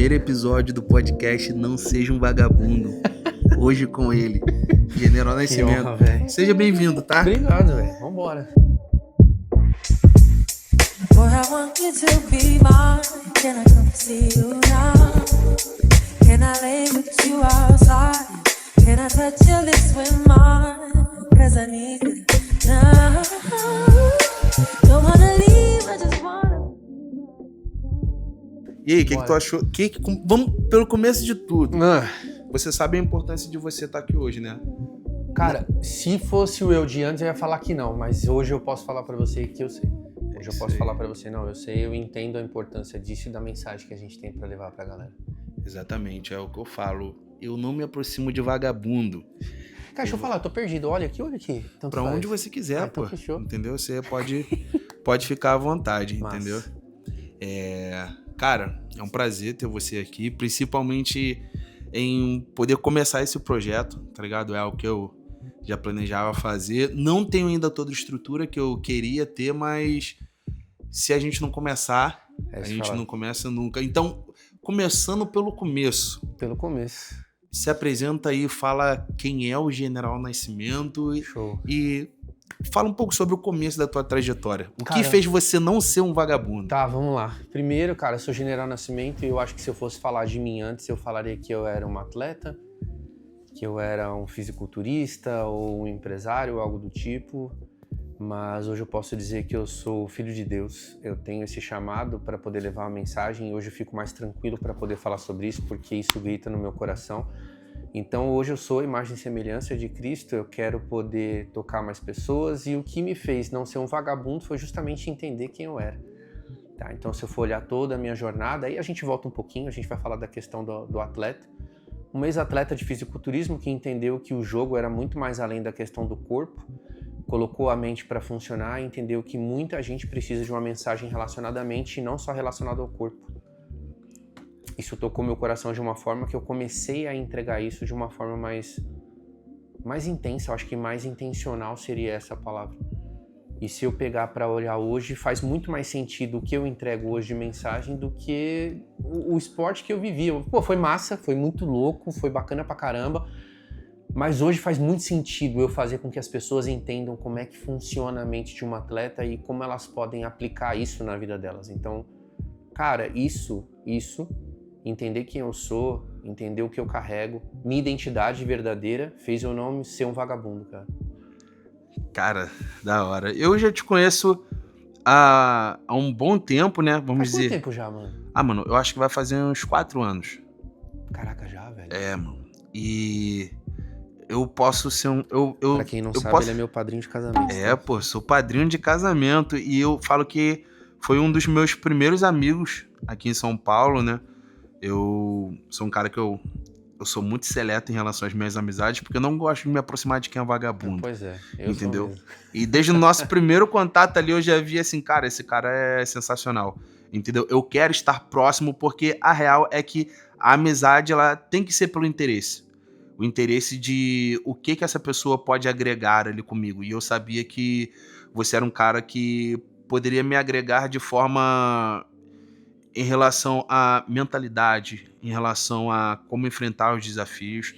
primeiro episódio do podcast Não Seja um Vagabundo. Hoje com ele, General Nascimento. Honra, velho. Seja bem-vindo, tá? Obrigado, velho. Vambora. Boy, I want you to be mine. Can I come see you now? Can I lay with you outside? Can I touch your lips with mine? Cause I need you now. Don't wanna leave, I just wanna. E aí, o que tu achou? Vamos pelo começo de tudo. Ah, Você sabe a importância de você estar aqui hoje, né? cara, se fosse o eu de antes, eu ia falar que não. Mas hoje eu posso falar pra você que eu sei. Hoje eu posso falar pra você, não, eu sei, eu entendo a importância disso e da mensagem que a gente tem pra levar pra galera. Exatamente, é o que eu falo. Eu não me aproximo de vagabundo. Cara, deixa eu falar, eu tô perdido. Olha aqui. Tanto Pra faz. onde você quiser, então pô. fechou. Entendeu? Você pode ficar à vontade, Massa. entendeu? Cara, é um prazer ter você aqui, principalmente em poder começar esse projeto, tá ligado? É algo que eu já planejava fazer. Não tenho ainda toda a estrutura que eu queria ter, mas se a gente não começar, a gente não começa nunca. Então, começando pelo começo. Pelo começo. Se apresenta aí, fala quem é o General Nascimento Show. e fala um pouco sobre o começo da tua trajetória. O Cara, que fez você não ser um vagabundo? Tá, vamos lá. Primeiro, cara, eu sou General Nascimento e eu acho que se eu fosse falar de mim antes, eu falaria que eu era um atleta, que eu era um fisiculturista ou um empresário, algo do tipo. Mas hoje eu posso dizer que eu sou filho de Deus. Eu tenho esse chamado para poder levar uma mensagem e hoje eu fico mais tranquilo para poder falar sobre isso, porque isso grita no meu coração. Então hoje eu sou a imagem e semelhança de Cristo, eu quero poder tocar mais pessoas e o que me fez não ser um vagabundo foi justamente entender quem eu era. Tá, então se eu for olhar toda a minha jornada, aí a gente volta um pouquinho, a gente vai falar da questão do atleta. Um ex-atleta de fisiculturismo que entendeu que o jogo era muito mais além da questão do corpo, colocou a mente para funcionar e entendeu que muita gente precisa de uma mensagem relacionada à mente e não só relacionada ao corpo. Isso tocou meu coração de uma forma que eu comecei a entregar isso de uma forma mais intensa, eu acho que mais intencional seria essa palavra. E se eu pegar para olhar hoje, faz muito mais sentido o que eu entrego hoje de mensagem do que o esporte que eu vivi. Pô, foi massa, foi muito louco, foi bacana pra caramba, mas hoje faz muito sentido eu fazer com que as pessoas entendam como é que funciona a mente de um atleta e como elas podem aplicar isso na vida delas. Então, cara, isso, entender quem eu sou, entender o que eu carrego, minha identidade verdadeira, fez eu não ser um vagabundo, cara. Cara, da hora. Eu já te conheço há um bom tempo, né? Vamos Faz dizer. quanto tempo já, mano? Mano, eu acho que vai fazer uns 4 anos. Caraca, já, velho. Mano. E eu posso ser um... Pra quem não sabe, posso... ele é meu padrinho de casamento. Pô, sou padrinho de casamento e eu falo que foi um dos meus primeiros amigos aqui em São Paulo, né? Eu sou um cara que eu sou muito seleto em relação às minhas amizades, porque eu não gosto de me aproximar de quem é vagabundo. Pois é, eu entendeu? sou mesmo. E desde o nosso primeiro contato ali, eu já vi assim, cara, esse cara é sensacional, entendeu? Eu quero estar próximo, porque a real é que a amizade, ela tem que ser pelo interesse. O interesse de o que essa pessoa pode agregar ali comigo. E eu sabia que você era um cara que poderia me agregar de forma... em relação à mentalidade, em relação a como enfrentar os desafios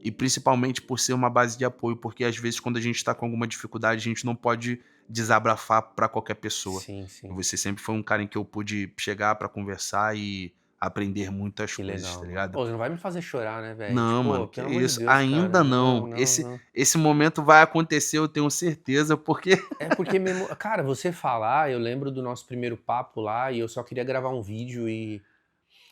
e principalmente por ser uma base de apoio, porque às vezes quando a gente está com alguma dificuldade, a gente não pode desabrafar para qualquer pessoa. Sim. Você sempre foi um cara em que eu pude chegar para conversar e aprender muitas Que coisas, legal. tá ligado? Pô, você não vai me fazer chorar, né, velho? Não, Tipo, mano, que pelo amor de isso. Deus, Ainda cara. não. Não. Esse momento vai acontecer, eu tenho certeza, porque... É porque mesmo... Cara, você falar, eu lembro do nosso primeiro papo lá e eu só queria gravar um vídeo e...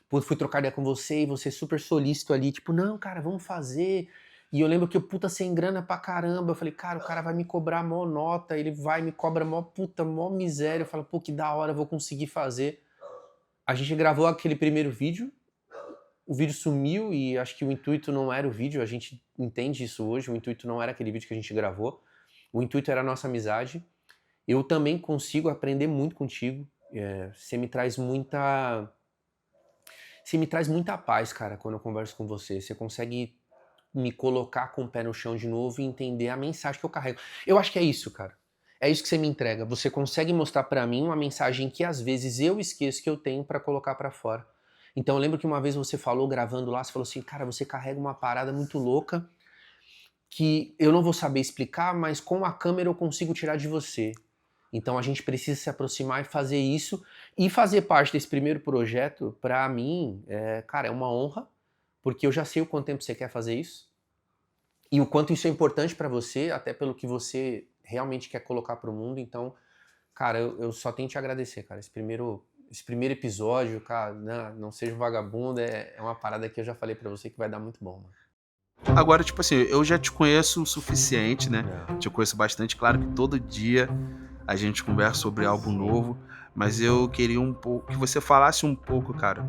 Pô, fui trocar ideia com você e você super solícito ali, tipo, não, cara, vamos fazer. E eu lembro que eu, puta, sem grana pra caramba. Eu falei, cara, o cara vai me cobrar mó nota, ele vai me cobra mó miséria. Eu falo, pô, que da hora, eu vou conseguir fazer. A gente gravou aquele primeiro vídeo, o vídeo sumiu e acho que o intuito não era o vídeo, a gente entende isso hoje, o intuito não era aquele vídeo que a gente gravou, o intuito era a nossa amizade. Eu também consigo aprender muito contigo, você me traz muita paz, cara, quando eu converso com você. Você consegue me colocar com o pé no chão de novo e entender a mensagem que eu carrego. Eu acho que é isso, cara. É isso que você me entrega. Você consegue mostrar pra mim uma mensagem que às vezes eu esqueço que eu tenho pra colocar pra fora. Então eu lembro que uma vez você falou, gravando lá, você falou assim, cara, você carrega uma parada muito louca que eu não vou saber explicar, mas com a câmera eu consigo tirar de você. Então a gente precisa se aproximar e fazer isso. E fazer parte desse primeiro projeto, pra mim, cara, é uma honra, porque eu já sei o quanto tempo você quer fazer isso. E o quanto isso é importante pra você, até pelo que você realmente quer colocar pro mundo. Então, cara, eu só tenho que te agradecer, cara. Esse primeiro episódio, cara, não seja um vagabundo, é uma parada que eu já falei pra você que vai dar muito bom, mano. Agora, tipo assim, eu já te conheço o suficiente, né? Te conheço bastante. Claro que todo dia a gente conversa sobre algo novo, mas eu queria um pouco que você falasse um pouco, cara,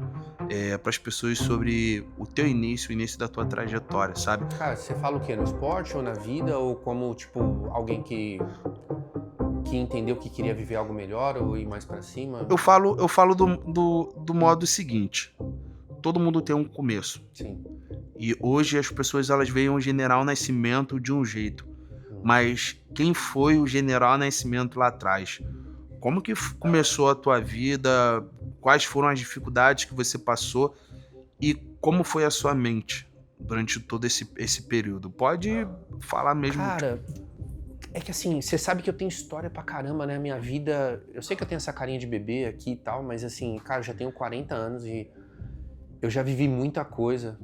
para as pessoas sobre o teu início, o início da tua trajetória, sabe? Cara, você fala o quê? No esporte ou na vida? Ou como, tipo, alguém que entendeu que queria viver algo melhor ou ir mais pra cima? Eu falo do modo seguinte. Todo mundo tem um começo. Sim. E hoje as pessoas elas veem o General Nascimento de um jeito. Mas quem foi o General Nascimento lá atrás? Como que começou a tua vida? Quais foram as dificuldades que você passou? E como foi a sua mente durante todo esse período? Pode falar mesmo. Cara, é que assim, você sabe que eu tenho história pra caramba, né? Minha vida... Eu sei que eu tenho essa carinha de bebê aqui e tal, mas assim, cara, eu já tenho 40 anos e eu já vivi muita coisa.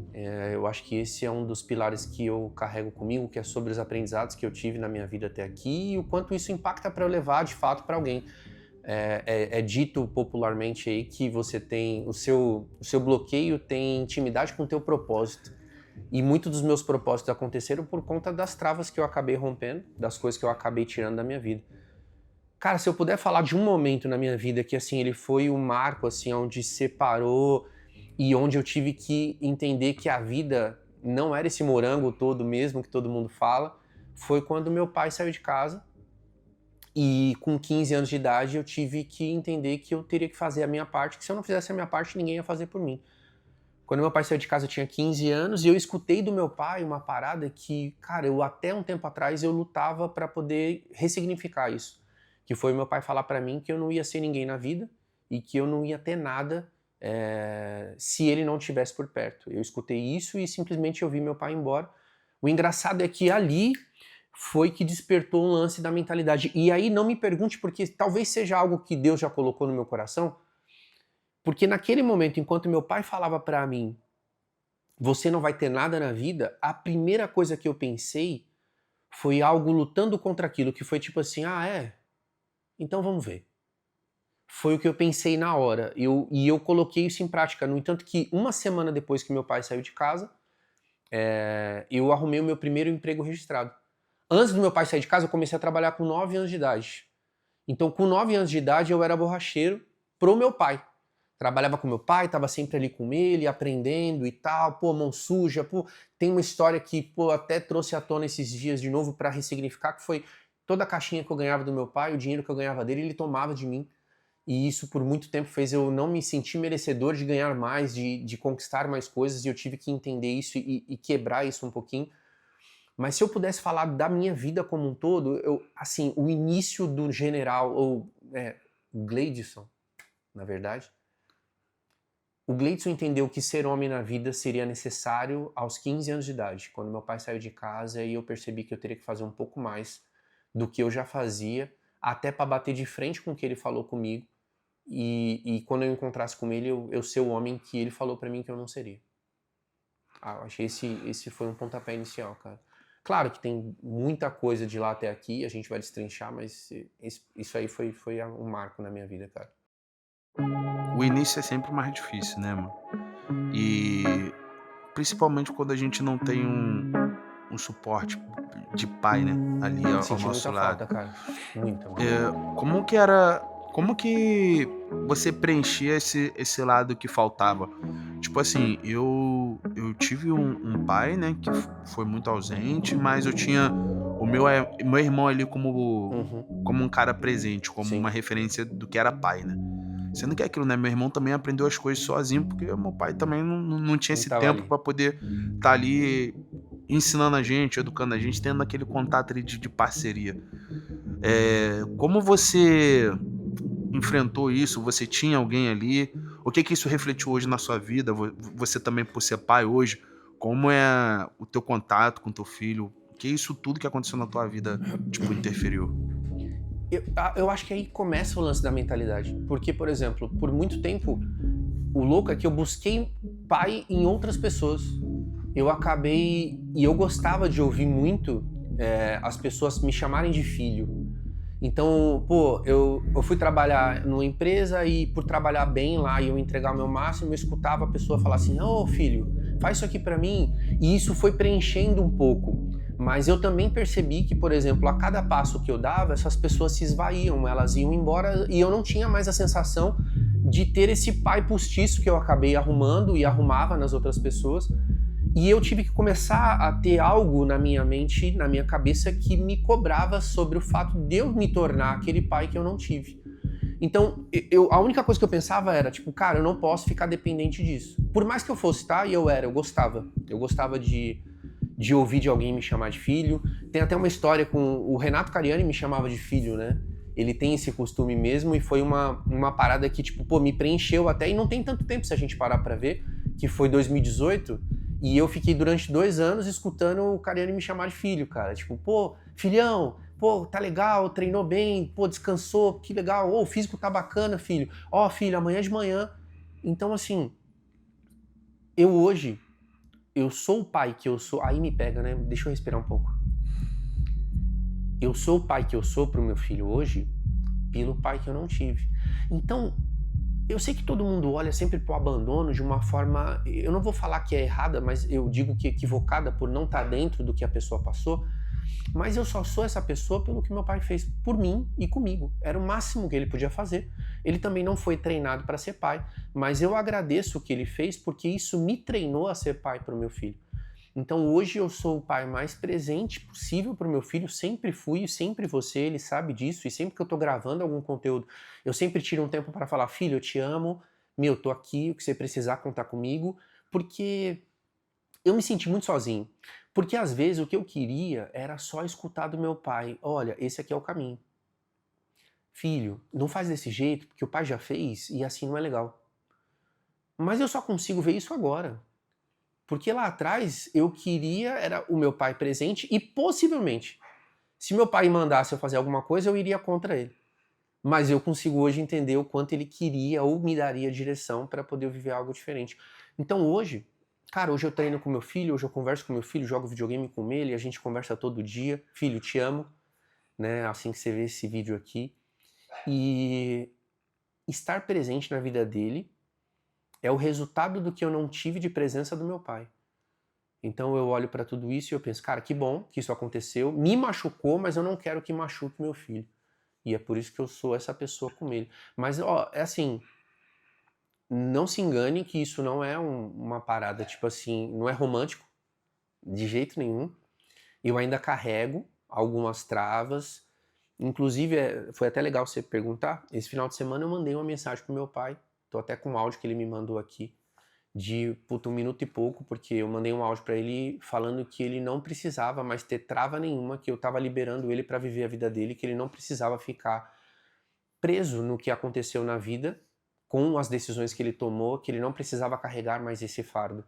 Eu acho que esse é um dos pilares que eu carrego comigo, que é sobre os aprendizados que eu tive na minha vida até aqui e o quanto isso impacta pra eu levar, de fato, pra alguém. É dito popularmente aí que você tem... O seu bloqueio tem intimidade com o teu propósito. E muitos dos meus propósitos aconteceram por conta das travas que eu acabei rompendo, das coisas que eu acabei tirando da minha vida. Cara, se eu puder falar de um momento na minha vida que, assim, ele foi um marco, assim, onde separou e onde eu tive que entender que a vida não era esse morango todo mesmo que todo mundo fala, foi quando meu pai saiu de casa e com 15 anos de idade eu tive que entender que eu teria que fazer a minha parte, que se eu não fizesse a minha parte ninguém ia fazer por mim. Quando meu pai saiu de casa eu tinha 15 anos e eu escutei do meu pai uma parada que, cara, eu até um tempo atrás eu lutava para poder ressignificar isso. Que foi meu pai falar para mim que eu não ia ser ninguém na vida e que eu não ia ter nada se ele não estivesse por perto. Eu escutei isso e simplesmente eu vi meu pai ir embora. O engraçado é que ali foi que despertou um lance da mentalidade. E aí não me pergunte, porque talvez seja algo que Deus já colocou no meu coração, porque naquele momento, enquanto meu pai falava pra mim, você não vai ter nada na vida, a primeira coisa que eu pensei foi algo lutando contra aquilo, que foi tipo assim, então vamos ver. Foi o que eu pensei na hora, e eu coloquei isso em prática. No entanto que uma semana depois que meu pai saiu de casa, eu arrumei o meu primeiro emprego registrado. Antes do meu pai sair de casa, eu comecei a trabalhar com 9 anos de idade. Então com 9 anos de idade eu era borracheiro pro meu pai. Trabalhava com meu pai, tava sempre ali com ele, aprendendo e tal, mão suja, tem uma história que, até trouxe à tona esses dias de novo pra ressignificar, que foi toda a caixinha que eu ganhava do meu pai, o dinheiro que eu ganhava dele, ele tomava de mim. E isso por muito tempo fez eu não me sentir merecedor de ganhar mais, de conquistar mais coisas, e eu tive que entender isso e quebrar isso um pouquinho. Mas se eu pudesse falar da minha vida como um todo, assim, o início do General, ou Gleidson, na verdade, o Gleidson entendeu que ser homem na vida seria necessário aos 15 anos de idade, quando meu pai saiu de casa e eu percebi que eu teria que fazer um pouco mais do que eu já fazia, até para bater de frente com o que ele falou comigo, e quando eu encontrasse com ele, eu ser o homem que ele falou para mim que eu não seria. Eu achei esse foi um pontapé inicial, cara. Claro que tem muita coisa de lá até aqui, a gente vai destrinchar, mas isso aí foi um marco na minha vida, cara. O início é sempre mais difícil, né, mano? E principalmente quando a gente não tem um suporte de pai, né? Ali ao Senti nosso muita lado. falta, cara. Muita. Como que você preenchia esse lado que faltava? Tipo assim, eu tive um pai, né, que foi muito ausente, mas eu tinha o meu irmão ali como um cara presente, como Sim. uma referência do que era pai, né? Sendo que é aquilo, né? Meu irmão também aprendeu as coisas sozinho, porque meu pai também não tinha esse tempo ali pra poder estar ali ensinando a gente, educando a gente, tendo aquele contato ali de parceria. Como você enfrentou isso? Você tinha alguém ali? O que que isso refletiu hoje na sua vida? Você também por ser pai hoje, como é o teu contato com teu filho? O que isso tudo que aconteceu na tua vida, tipo, interferiu? Eu acho que aí começa o lance da mentalidade. Porque, por exemplo, por muito tempo, o louco é que eu busquei pai em outras pessoas. Eu acabei... E eu gostava de ouvir muito as pessoas me chamarem de filho. Então, pô, eu fui trabalhar numa empresa e por trabalhar bem lá e eu entregar o meu máximo, eu escutava a pessoa falar assim, ô filho, faz isso aqui pra mim. E isso foi preenchendo um pouco. Mas eu também percebi que, por exemplo, a cada passo que eu dava, essas pessoas se esvaíam, elas iam embora e eu não tinha mais a sensação de ter esse pai postiço que eu acabei arrumando e arrumava nas outras pessoas. E eu tive que começar a ter algo na minha mente, na minha cabeça, que me cobrava sobre o fato de eu me tornar aquele pai que eu não tive. Então, a única coisa que eu pensava era, tipo, cara, eu não posso ficar dependente disso. Por mais que eu fosse, tá? E eu gostava. Eu gostava de ouvir de alguém me chamar de filho. Tem até uma história com o Renato Cariani me chamava de filho, né? Ele tem esse costume mesmo e foi uma parada que, tipo, pô, me preencheu até, e não tem tanto tempo se a gente parar pra ver, que foi 2018, e eu fiquei durante 2 anos escutando o Cariani me chamar de filho, cara. Tipo, pô, filhão, pô, tá legal, treinou bem, pô, descansou, que legal, ô, o físico tá bacana, filho. Ó, filho, amanhã de manhã. Então, assim, eu sou o pai que eu sou, aí me pega, né? Deixa eu respirar um pouco. Eu sou o pai que eu sou pro meu filho hoje pelo pai que eu não tive. Então, eu sei que todo mundo olha sempre pro abandono de uma forma, eu não vou falar que é errada, mas eu digo que é equivocada por não estar dentro do que a pessoa passou, mas eu só sou essa pessoa pelo que meu pai fez por mim e comigo. Era o máximo que ele podia fazer. Ele também não foi treinado para ser pai, mas eu agradeço o que ele fez porque isso me treinou a ser pai para o meu filho. Então hoje eu sou o pai mais presente possível para o meu filho, sempre fui e sempre vou ser, ele sabe disso, e sempre que eu tô gravando algum conteúdo, eu sempre tiro um tempo para falar, filho, eu te amo, meu, tô aqui, o que você precisar contar comigo, porque eu me senti muito sozinho. Porque às vezes o que eu queria era só escutar do meu pai, olha, esse aqui é o caminho. Filho, não faz desse jeito, porque o pai já fez e assim não é legal. Mas eu só consigo ver isso agora. Porque lá atrás eu queria, era o meu pai presente e possivelmente, se meu pai mandasse eu fazer alguma coisa, eu iria contra ele. Mas eu consigo hoje entender o quanto ele queria ou me daria direção para poder viver algo diferente. Então hoje, cara, hoje eu treino com meu filho, hoje eu converso com meu filho, jogo videogame com ele, a gente conversa todo dia. Filho, te amo, né? Assim que você vê esse vídeo aqui. E estar presente na vida dele é o resultado do que eu não tive de presença do meu pai. Então eu olho para tudo isso e eu penso, cara, que bom que isso aconteceu, me machucou, mas eu não quero que machuque meu filho. E é por isso que eu sou essa pessoa com ele. Mas, ó, é assim, não se engane que isso não é uma parada, tipo assim, não é romântico, de jeito nenhum. Eu ainda carrego algumas travas. Inclusive, foi até legal você perguntar, esse final de semana eu mandei uma mensagem pro meu pai, tô até com um áudio que ele me mandou aqui, de 1 minuto e pouco, porque eu mandei um áudio pra ele falando que ele não precisava mais ter trava nenhuma, que eu tava liberando ele pra viver a vida dele, que ele não precisava ficar preso no que aconteceu na vida, com as decisões que ele tomou, que ele não precisava carregar mais esse fardo.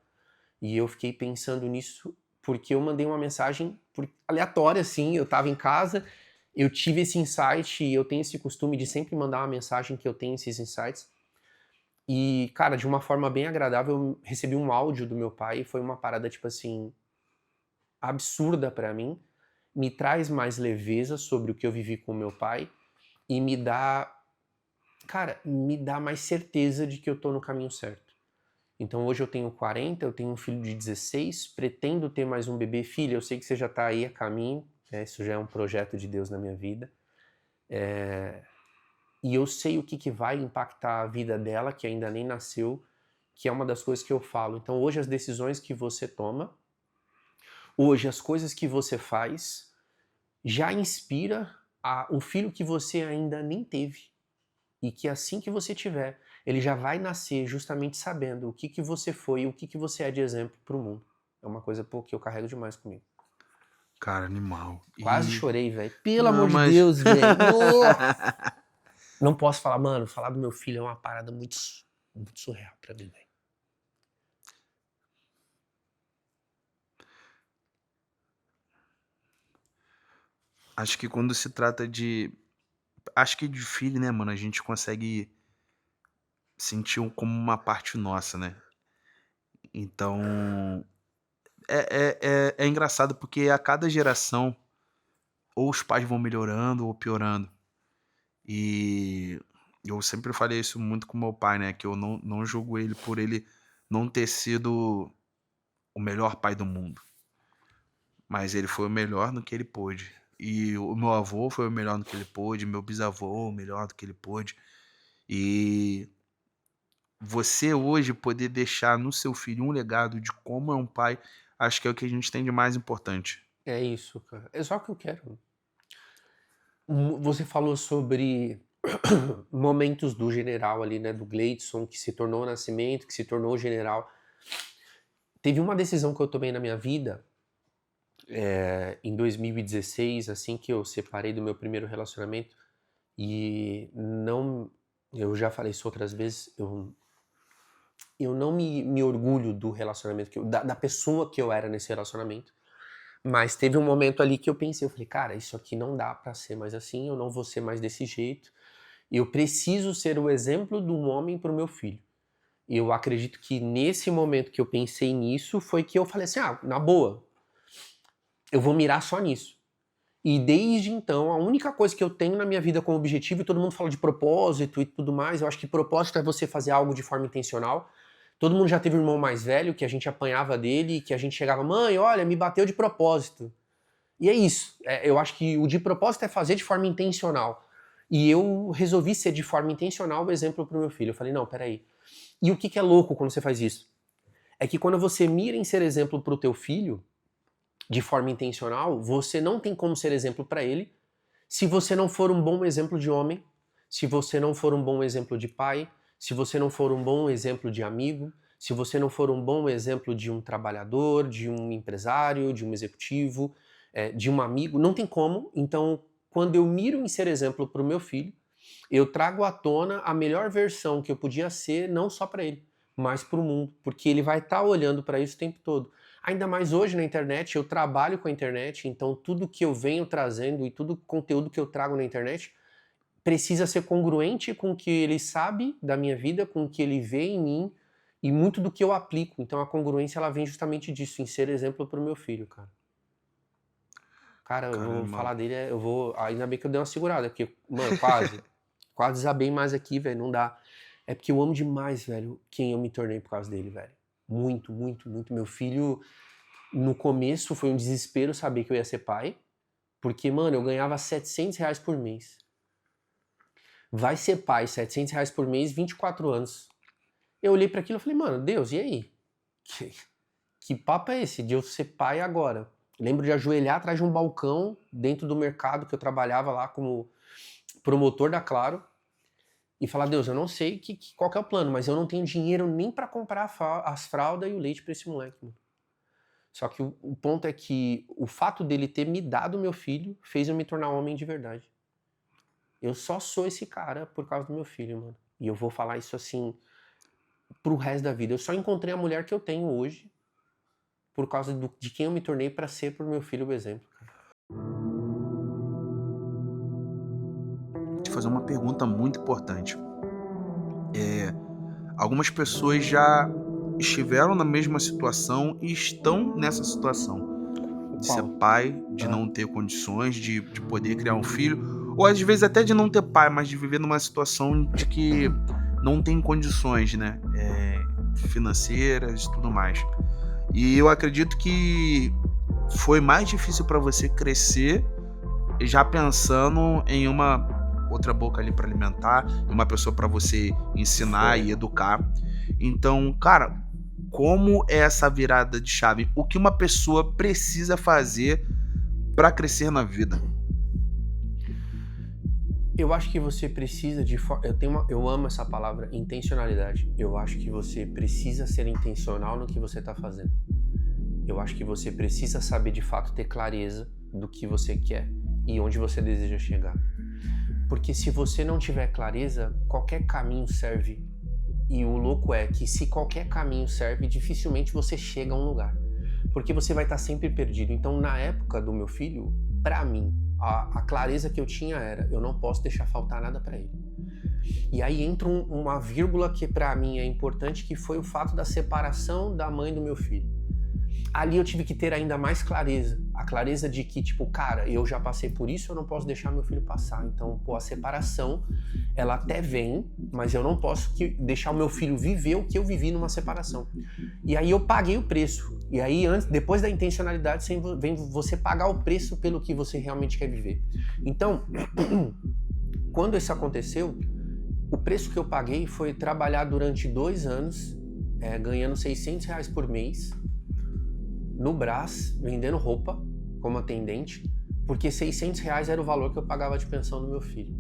E eu fiquei pensando nisso porque eu mandei uma mensagem aleatória, assim, eu tava em casa, eu tive esse insight e eu tenho esse costume de sempre mandar uma mensagem que eu tenho esses insights. E, cara, de uma forma bem agradável, eu recebi um áudio do meu pai e foi uma parada, tipo assim, absurda pra mim. Me traz mais leveza sobre o que eu vivi com o meu pai e me dá, cara, me dá mais certeza de que eu tô no caminho certo. Então hoje eu tenho 40, eu tenho um filho de 16, pretendo ter mais um bebê. Filho, eu sei que você já tá aí a caminho, isso já é um projeto de Deus na minha vida. E eu sei o que vai impactar a vida dela, que ainda nem nasceu, que é uma das coisas que eu falo. Então hoje as decisões que você toma, hoje as coisas que você faz, já inspira o filho que você ainda nem teve. E que assim que você tiver, ele já vai nascer justamente sabendo o que você foi e o que você é de exemplo pro mundo. É uma coisa que eu carrego demais comigo. Cara, animal. Quase chorei, velho. Pelo Não, amor mas- de Deus, velho. Não posso falar, mano, falar do meu filho é uma parada muito muito surreal pra mim, velho. Acho que quando se trata de... Acho que de filho, né, mano? A gente consegue sentir como uma parte nossa, né? Então, é engraçado porque a cada geração, ou os pais vão melhorando ou piorando. E eu sempre falei isso muito com meu pai, né? Que eu não julgo ele por ele não ter sido o melhor pai do mundo. Mas ele foi o melhor no que ele pôde. E o meu avô foi o melhor no que ele pôde, meu bisavô o melhor do que ele pôde. E você hoje poder deixar no seu filho um legado de como é um pai, acho que é o que a gente tem de mais importante. É isso, cara. É só o que eu quero. Você falou sobre momentos do general ali, né? Do Gleidson, que se tornou o Nascimento, que se tornou o general. Teve uma decisão que eu tomei na minha vida em 2016, assim que eu separei do meu primeiro relacionamento. E não... Eu já falei isso outras vezes, eu não me orgulho do relacionamento, da pessoa que eu era nesse relacionamento. Mas teve um momento ali que eu pensei, eu falei, cara, isso aqui não dá pra ser mais assim, eu não vou ser mais desse jeito. Eu preciso ser o exemplo de um homem pro meu filho. E eu acredito que nesse momento que eu pensei nisso, foi que eu falei assim, na boa, eu vou mirar só nisso. E desde então, a única coisa que eu tenho na minha vida como objetivo, e todo mundo fala de propósito e tudo mais, eu acho que propósito é você fazer algo de forma intencional. Todo mundo já teve um irmão mais velho, que a gente apanhava dele, que a gente chegava, mãe, olha, me bateu de propósito. E é isso. Eu acho que o de propósito é fazer de forma intencional. E eu resolvi ser de forma intencional o exemplo pro meu filho. Eu falei, não, peraí. E o que é louco quando você faz isso? É que quando você mira em ser exemplo pro teu filho, de forma intencional, você não tem como ser exemplo para ele se você não for um bom exemplo de homem, se você não for um bom exemplo de pai, se você não for um bom exemplo de amigo, se você não for um bom exemplo de um trabalhador, de um empresário, de um executivo, de um amigo, não tem como. Então, quando eu miro em ser exemplo para o meu filho, eu trago à tona a melhor versão que eu podia ser, não só para ele, mas para o mundo, porque ele vai estar olhando para isso o tempo todo. Ainda mais hoje na internet, eu trabalho com a internet, então tudo que eu venho trazendo e todo o conteúdo que eu trago na internet precisa ser congruente com o que ele sabe da minha vida, com o que ele vê em mim e muito do que eu aplico. Então a congruência ela vem justamente disso, em ser exemplo pro meu filho, cara. Cara, eu vou falar dele, ainda bem que eu dei uma segurada, porque, mano, quase desabei mais aqui, velho, não dá. É porque eu amo demais, velho, quem eu me tornei por causa dele, velho. Muito, muito, muito. Meu filho, no começo foi um desespero saber que eu ia ser pai, porque, mano, eu ganhava R$700 por mês. Vai ser pai, R$700 por mês, 24 anos. Eu olhei para aquilo e falei, mano, Deus, e aí? Que papo é esse de eu ser pai agora? Lembro de ajoelhar atrás de um balcão dentro do mercado que eu trabalhava lá como promotor da Claro e falar, Deus, eu não sei qual que é o plano, mas eu não tenho dinheiro nem para comprar as fraldas e o leite para esse moleque, mano. Só que o ponto é que o fato dele ter me dado meu filho fez eu me tornar homem de verdade. Eu só sou esse cara por causa do meu filho, mano. E eu vou falar isso assim pro resto da vida. Eu só encontrei a mulher que eu tenho hoje por causa de quem eu me tornei para ser pro meu filho o exemplo, cara. Vou te fazer uma pergunta muito importante. Algumas pessoas já estiveram na mesma situação e estão nessa situação. De ser pai, de não ter condições, de poder criar um filho, ou às vezes até de não ter pai, mas de viver numa situação de que não tem condições, né? Financeiras e tudo mais. E eu acredito que foi mais difícil para você crescer já pensando em uma outra boca ali para alimentar, uma pessoa para você ensinar e educar. Então, cara, como é essa virada de chave? O que uma pessoa precisa fazer para crescer na vida? Eu acho que você precisa de... Eu amo essa palavra, intencionalidade. Eu acho que você precisa ser intencional no que você está fazendo. Eu acho que você precisa saber de fato ter clareza do que você quer e onde você deseja chegar. Porque se você não tiver clareza, qualquer caminho serve E o louco é que se qualquer caminho serve, dificilmente você chega a um lugar. Porque você vai estar sempre perdido. Então, na época do meu filho, pra mim, a clareza que eu tinha era, eu não posso deixar faltar nada pra ele. E aí entra uma vírgula que pra mim é importante, que foi o fato da separação da mãe do meu filho. Ali eu tive que ter ainda mais clareza. A clareza de que, tipo, cara, eu já passei por isso, eu não posso deixar meu filho passar. Então, a separação, ela até vem, mas eu não posso deixar o meu filho viver o que eu vivi numa separação. E aí eu paguei o preço. E aí, depois da intencionalidade, vem você pagar o preço pelo que você realmente quer viver. Então, quando isso aconteceu, o preço que eu paguei foi trabalhar durante 2 anos, ganhando R$600 por mês, no Brás, vendendo roupa como atendente, porque R$600 era o valor que eu pagava de pensão do meu filho.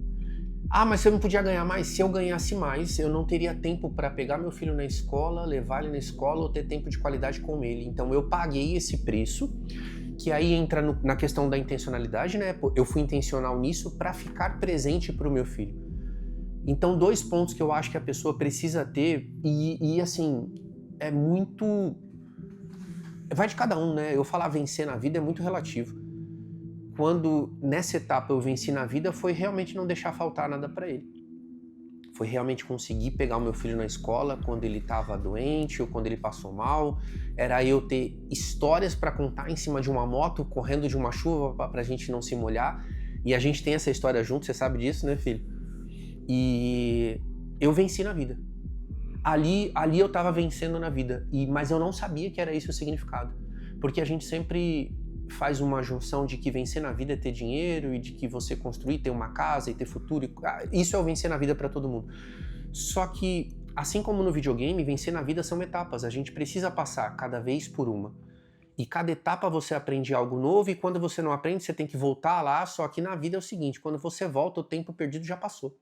Ah, mas você não podia ganhar mais? Se eu ganhasse mais, eu não teria tempo para pegar meu filho na escola, levar ele na escola ou ter tempo de qualidade com ele. Então eu paguei esse preço, que aí entra na questão da intencionalidade, né? Eu fui intencional nisso para ficar presente para o meu filho. Então 2 pontos que eu acho que a pessoa precisa ter, e assim, é muito... Vai de cada um, né? Eu falar vencer na vida é muito relativo. Quando nessa etapa eu venci na vida, foi realmente não deixar faltar nada pra ele. Foi realmente conseguir pegar o meu filho na escola quando ele estava doente ou quando ele passou mal. Era eu ter histórias pra contar em cima de uma moto, correndo de uma chuva pra gente não se molhar. E a gente tem essa história junto, você sabe disso, né, filho? E eu venci na vida. Ali eu tava vencendo na vida, mas eu não sabia que era esse o significado. Porque a gente sempre faz uma junção de que vencer na vida é ter dinheiro e de que você construir, ter uma casa e ter futuro. Isso é o vencer na vida para todo mundo. Só que, assim como no videogame, vencer na vida são etapas. A gente precisa passar cada vez por uma. E cada etapa você aprende algo novo e quando você não aprende, você tem que voltar lá. Só que na vida é o seguinte, quando você volta, o tempo perdido já passou.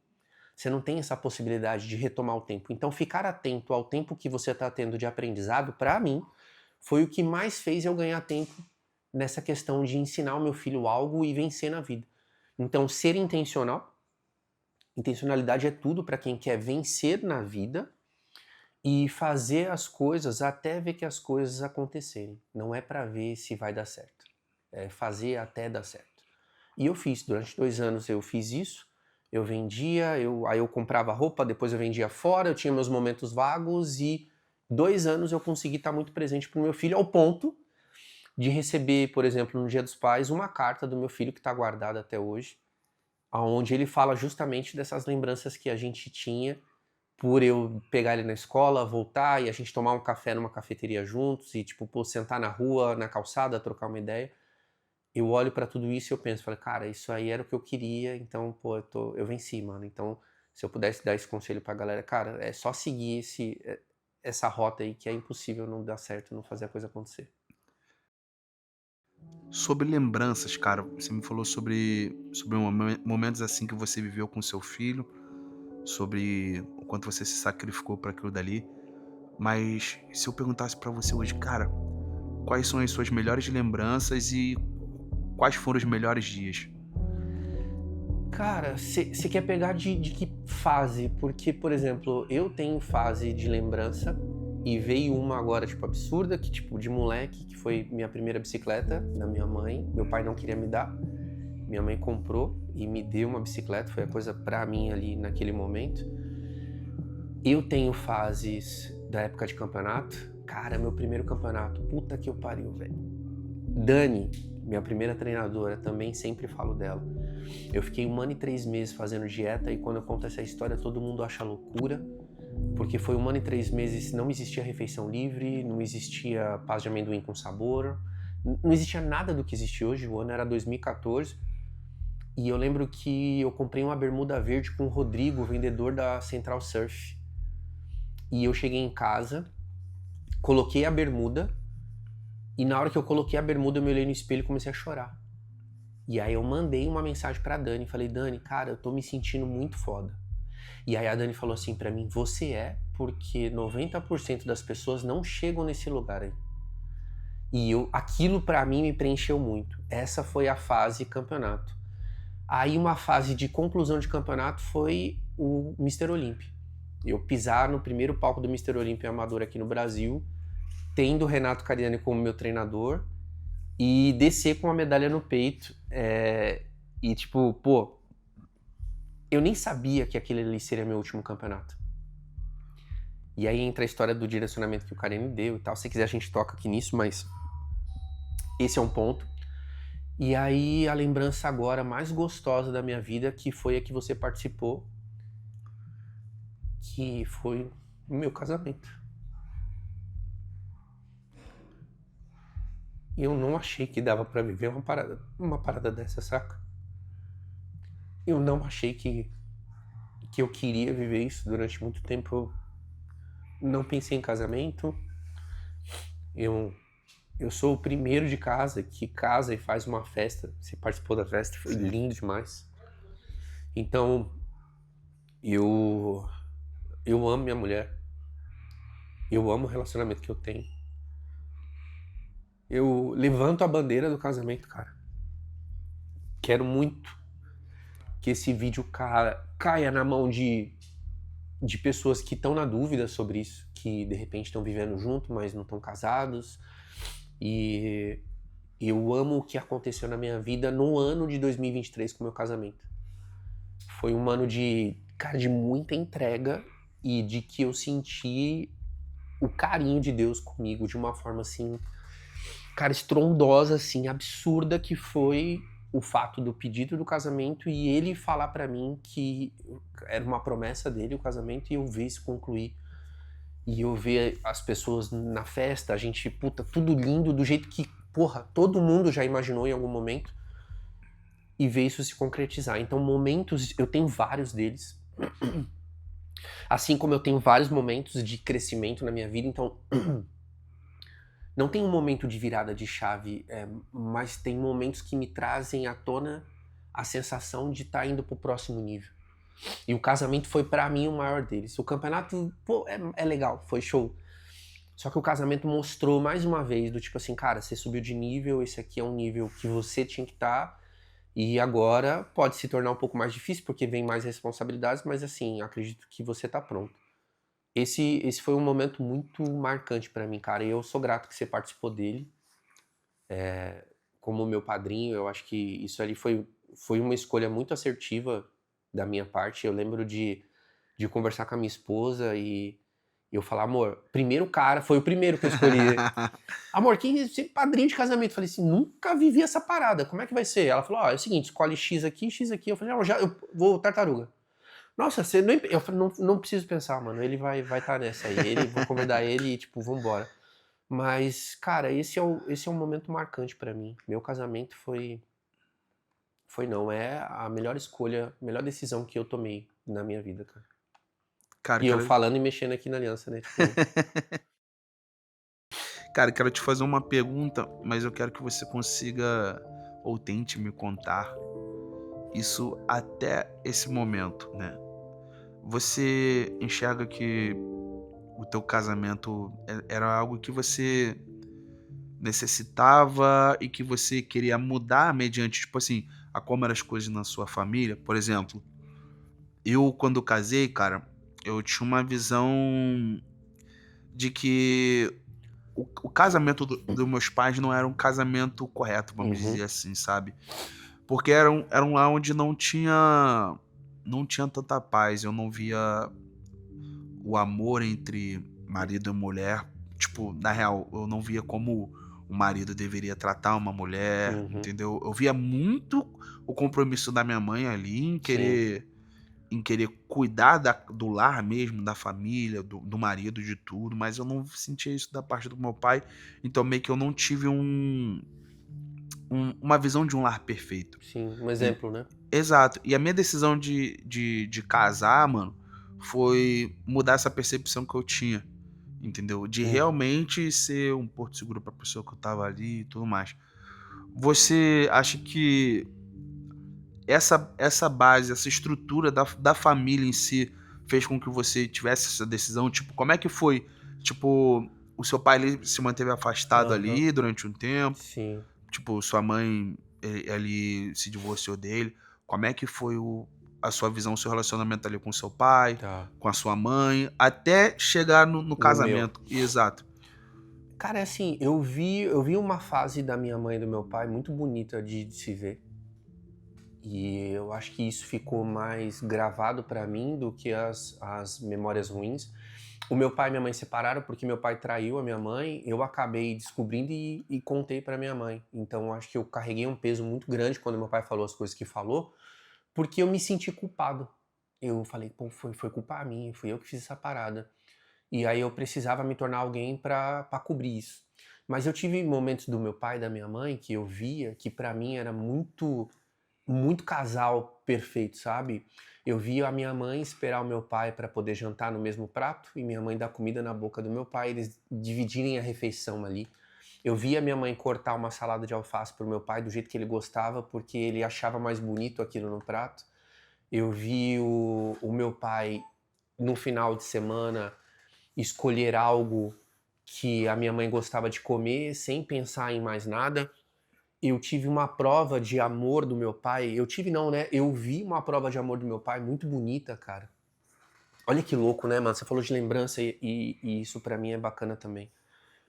Você não tem essa possibilidade de retomar o tempo. Então, ficar atento ao tempo que você está tendo de aprendizado, para mim, foi o que mais fez eu ganhar tempo nessa questão de ensinar o meu filho algo e vencer na vida. Então, ser intencional, intencionalidade é tudo para quem quer vencer na vida e fazer as coisas até ver que as coisas acontecerem. Não é para ver se vai dar certo. É fazer até dar certo. E eu fiz, durante 2 anos eu fiz isso. Eu vendia, aí eu comprava roupa, depois eu vendia fora, eu tinha meus momentos vagos e 2 anos eu consegui estar muito presente para o meu filho, ao ponto de receber, por exemplo, no Dia dos Pais, uma carta do meu filho que está guardada até hoje, onde ele fala justamente dessas lembranças que a gente tinha por eu pegar ele na escola, voltar e a gente tomar um café numa cafeteria juntos e tipo, sentar na rua, na calçada, trocar uma ideia. Eu olho pra tudo isso e eu penso, cara, isso aí era o que eu queria, então, eu venci, mano. Então, se eu pudesse dar esse conselho pra galera, cara, é só seguir essa rota aí que é impossível não dar certo, não fazer a coisa acontecer. Sobre lembranças, cara, você me falou sobre momentos assim que você viveu com seu filho, sobre o quanto você se sacrificou pra aquilo dali, mas se eu perguntasse pra você hoje, cara, quais são as suas melhores lembranças e quais foram os melhores dias? Cara, você quer pegar de que fase? Porque, por exemplo, eu tenho fase de lembrança e veio uma agora, tipo, absurda, que tipo, de moleque, que foi minha primeira bicicleta da minha mãe. Meu pai não queria me dar. Minha mãe comprou e me deu uma bicicleta, foi a coisa pra mim ali naquele momento. Eu tenho fases da época de campeonato. Cara, meu primeiro campeonato, puta que eu pariu, velho. Dani, minha primeira treinadora, também sempre falo dela. Eu fiquei 1 ano e 3 meses fazendo dieta e quando eu conto essa história todo mundo acha loucura, porque foi 1 ano e 3 meses, não existia refeição livre, não existia paz de amendoim com sabor, não existia nada do que existe hoje. O ano era 2014 e eu lembro que eu comprei uma bermuda verde com o Rodrigo, vendedor da Central Surf, e eu cheguei em casa, coloquei a bermuda. E na hora que eu coloquei a bermuda, eu me olhei no espelho e comecei a chorar. E aí eu mandei uma mensagem pra Dani, falei, Dani, cara, eu tô me sentindo muito foda. E aí a Dani falou assim pra mim, você é porque 90% das pessoas não chegam nesse lugar aí. E aquilo pra mim me preencheu muito. Essa foi a fase campeonato. Aí uma fase de conclusão de campeonato foi o Mr. Olympia. Eu pisar no primeiro palco do Mr. Olímpia Amador aqui no Brasil, tendo o Renato Cariani como meu treinador, e descer com uma medalha no peito. E tipo, pô, eu nem sabia que aquele ali seria meu último campeonato. E aí entra a história do direcionamento que o Cariani deu e tal. Se quiser a gente toca aqui nisso, mas esse é um ponto. E aí a lembrança agora mais gostosa da minha vida, que foi a que você participou, que foi o meu casamento. Eu não achei que dava pra viver uma parada dessa, saca? Eu não achei que eu queria viver isso durante muito tempo. Eu não pensei em casamento. Eu sou o primeiro de casa que casa e faz uma festa. Você participou da festa, foi lindo demais. Então, eu amo minha mulher. Eu amo o relacionamento que eu tenho. Eu levanto a bandeira do casamento, cara. Quero muito que esse vídeo caia na mão de pessoas que estão na dúvida sobre isso, que de repente estão vivendo junto, mas não estão casados. E eu amo o que aconteceu na minha vida no ano de 2023 com o meu casamento. Foi um ano de muita entrega e de que eu senti o carinho de Deus comigo de uma forma assim, cara, estrondosa, assim, absurda, que foi o fato do pedido do casamento e ele falar pra mim que era uma promessa dele o casamento e eu ver isso concluir. E eu ver as pessoas na festa, a gente, puta, tudo lindo, do jeito que, porra, todo mundo já imaginou em algum momento, e ver isso se concretizar. Então, momentos, eu tenho vários deles, assim como eu tenho vários momentos de crescimento na minha vida, então não tem um momento de virada de chave, mas tem momentos que me trazem à tona a sensação de estar indo pro próximo nível. E o casamento foi pra mim o maior deles. O campeonato, pô, é legal, foi show. Só que o casamento mostrou mais uma vez do tipo assim, cara, você subiu de nível, esse aqui é um nível que você tinha que estar, e agora pode se tornar um pouco mais difícil porque vem mais responsabilidades, mas assim, acredito que você tá pronto. Esse foi um momento muito marcante pra mim, cara, e eu sou grato que você participou dele. Como meu padrinho, eu acho que isso ali foi uma escolha muito assertiva da minha parte. Eu lembro de conversar com a minha esposa e eu falar, amor, foi o primeiro que eu escolhi. Amor, quem é esse padrinho de casamento? Eu falei assim, nunca vivi essa parada, como é que vai ser? Ela falou, é o seguinte, escolhe X aqui, X aqui. Eu falei, eu vou tartaruga. Nossa, você nem... Eu falei, não preciso pensar, mano, ele vai estar nessa aí. Vou convidar ele e, tipo, vambora. Mas, cara, esse é um momento marcante pra mim. Meu casamento é a melhor escolha, a melhor decisão que eu tomei na minha vida, cara. Cara, E eu falando e mexendo aqui na aliança, né? Tipo... Cara, quero te fazer uma pergunta, mas eu quero que você consiga ou tente me contar isso até esse momento, né? Você enxerga que o teu casamento era algo que você necessitava e que você queria mudar mediante, tipo assim, a como eram as coisas na sua família? Por exemplo, eu quando casei, cara, eu tinha uma visão de que o casamento dos meus pais não era um casamento correto, vamos dizer assim, sabe? Porque era um lá onde não tinha tanta paz, eu não via o amor entre marido e mulher. Tipo, na real, eu não via como o marido deveria tratar uma mulher, entendeu? Eu via muito o compromisso da minha mãe ali em querer cuidar do lar mesmo, da família, do marido, de tudo, mas eu não sentia isso da parte do meu pai, então meio que eu não tive uma visão de um lar perfeito. Sim, um exemplo, né? Exato. E a minha decisão de casar, mano, foi mudar essa percepção que eu tinha, entendeu? De realmente ser um porto seguro pra pessoa que eu tava ali e tudo mais. Você acha que essa base, essa estrutura da família em si fez com que você tivesse essa decisão? Tipo, como é que foi? Tipo, o seu pai ele se manteve afastado ali durante um tempo. Sim. Tipo, sua mãe ele se divorciou dele. Como é que foi a sua visão, o seu relacionamento ali com seu pai, Tá. com a sua mãe, até chegar no No meu. casamento. Exato. Cara, é assim, eu vi uma fase da minha mãe e do meu pai muito bonita de se ver. E eu acho que isso ficou mais gravado pra mim do que as memórias ruins. O meu pai e minha mãe separaram porque meu pai traiu a minha mãe. Eu acabei descobrindo e contei pra minha mãe. Então eu acho que eu carreguei um peso muito grande quando meu pai falou as coisas que falou, porque eu me senti culpado. Eu falei, pô, foi culpa minha, fui eu que fiz essa parada. E aí eu precisava me tornar alguém pra cobrir isso. Mas eu tive momentos do meu pai e da minha mãe que eu via que pra mim era muito muito casal perfeito, sabe? Eu via a minha mãe esperar o meu pai para poder jantar no mesmo prato e minha mãe dar comida na boca do meu pai, eles dividirem a refeição ali. Eu via minha mãe cortar uma salada de alface pro meu pai do jeito que ele gostava, porque ele achava mais bonito aquilo no prato. Eu vi o meu pai, no final de semana, escolher algo que a minha mãe gostava de comer sem pensar em mais nada. Eu tive uma prova de amor do meu pai. Eu tive não, né? Eu vi uma prova de amor do meu pai muito bonita, cara. Olha que louco, né, mano? Você falou de lembrança e isso pra mim é bacana também.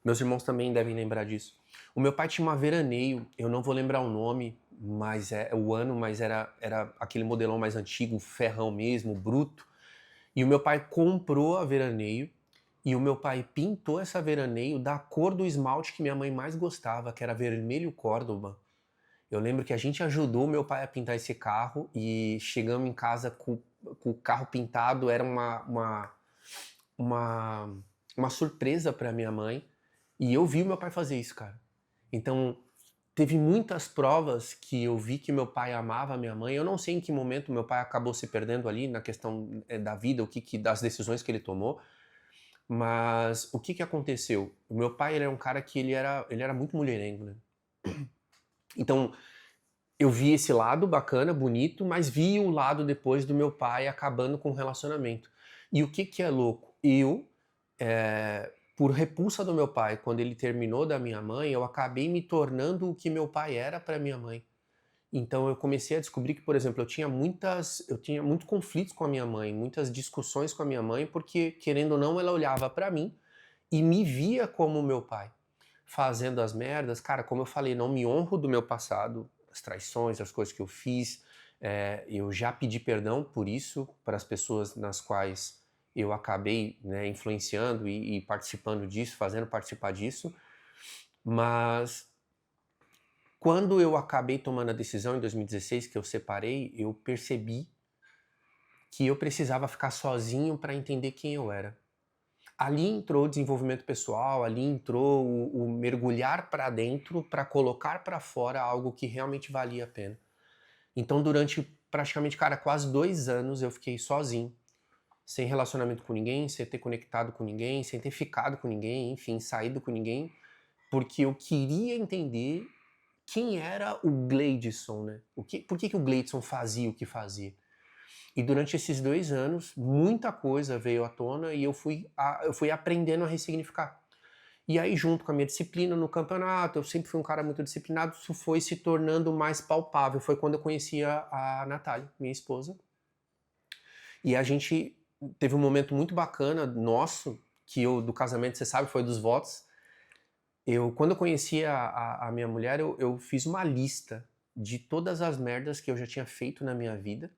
Meus irmãos também devem lembrar disso. O meu pai tinha uma veraneio, eu não vou lembrar o nome, mas é o ano, mas era aquele modelão mais antigo, ferrão mesmo, bruto. E o meu pai comprou a veraneio e o meu pai pintou essa veraneio da cor do esmalte que minha mãe mais gostava, que era vermelho Córdoba. Eu lembro que a gente ajudou meu pai a pintar esse carro e chegamos em casa com o carro pintado, era uma surpresa para minha mãe. E eu vi o meu pai fazer isso, cara. Então, teve muitas provas que eu vi que meu pai amava a minha mãe. Eu não sei em que momento meu pai acabou se perdendo ali na questão da vida, das decisões que ele tomou. Mas o que aconteceu? O meu pai, ele era um cara que ele era muito mulherengo, né? Então, eu vi esse lado bacana, bonito, mas vi o lado depois do meu pai acabando com o relacionamento. E o que é louco? Por repulsa do meu pai, quando ele terminou da minha mãe, eu acabei me tornando o que meu pai era para minha mãe. Então eu comecei a descobrir que, por exemplo, eu tinha muitos conflitos com a minha mãe, muitas discussões com a minha mãe, porque, querendo ou não, ela olhava para mim e me via como meu pai, fazendo as merdas. Cara, como eu falei, não me honro do meu passado, as traições, as coisas que eu fiz. Eu já pedi perdão por isso para as pessoas nas quais eu acabei, né, influenciando e participando disso, fazendo participar disso. Mas quando eu acabei tomando a decisão em 2016 que eu separei, eu percebi que eu precisava ficar sozinho para entender quem eu era. Ali entrou o desenvolvimento pessoal, ali entrou o mergulhar para dentro para colocar para fora algo que realmente valia a pena. Então, durante praticamente, cara, quase 2 anos eu fiquei sozinho, sem relacionamento com ninguém, sem ter conectado com ninguém, sem ter ficado com ninguém, enfim, saído com ninguém, porque eu queria entender quem era o Gleidson, né? Por que o Gleidson fazia o que fazia? E durante esses 2 anos, muita coisa veio à tona e eu fui aprendendo a ressignificar. E aí, junto com a minha disciplina no campeonato, eu sempre fui um cara muito disciplinado, isso foi se tornando mais palpável. Foi quando eu conheci a Natália, minha esposa. E a gente teve um momento muito bacana nosso, do casamento, você sabe, foi dos votos. Quando eu conheci a minha mulher, eu fiz uma lista de todas as merdas que eu já tinha feito na minha vida.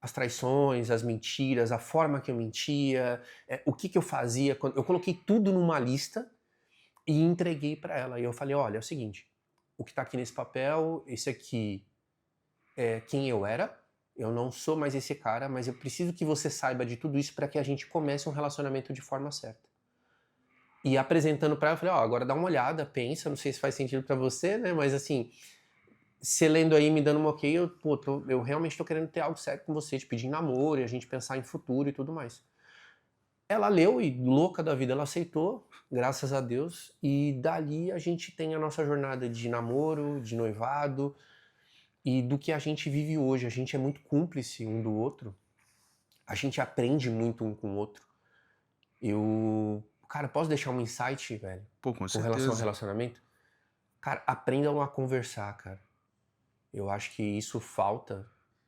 As traições, as mentiras, a forma que eu mentia, o que eu fazia. Eu coloquei tudo numa lista e entreguei para ela. E eu falei, olha, é o seguinte, o que tá aqui nesse papel, esse aqui é quem eu era, eu não sou mais esse cara, mas eu preciso que você saiba de tudo isso para que a gente comece um relacionamento de forma certa. E apresentando pra ela, eu falei, agora dá uma olhada, pensa, não sei se faz sentido pra você, né, mas assim, você lendo aí, me dando um ok, eu realmente tô querendo ter algo sério com você, te pedir namoro, e a gente pensar em futuro e tudo mais. Ela leu e, louca da vida, ela aceitou, graças a Deus, e dali a gente tem a nossa jornada de namoro, de noivado, e do que a gente vive hoje. A gente é muito cúmplice um do outro, a gente aprende muito um com o outro. Cara, posso deixar um insight, velho? Pô, com relação ao certeza. relacionamento? Cara, aprendam a conversar, cara. Eu acho que isso falta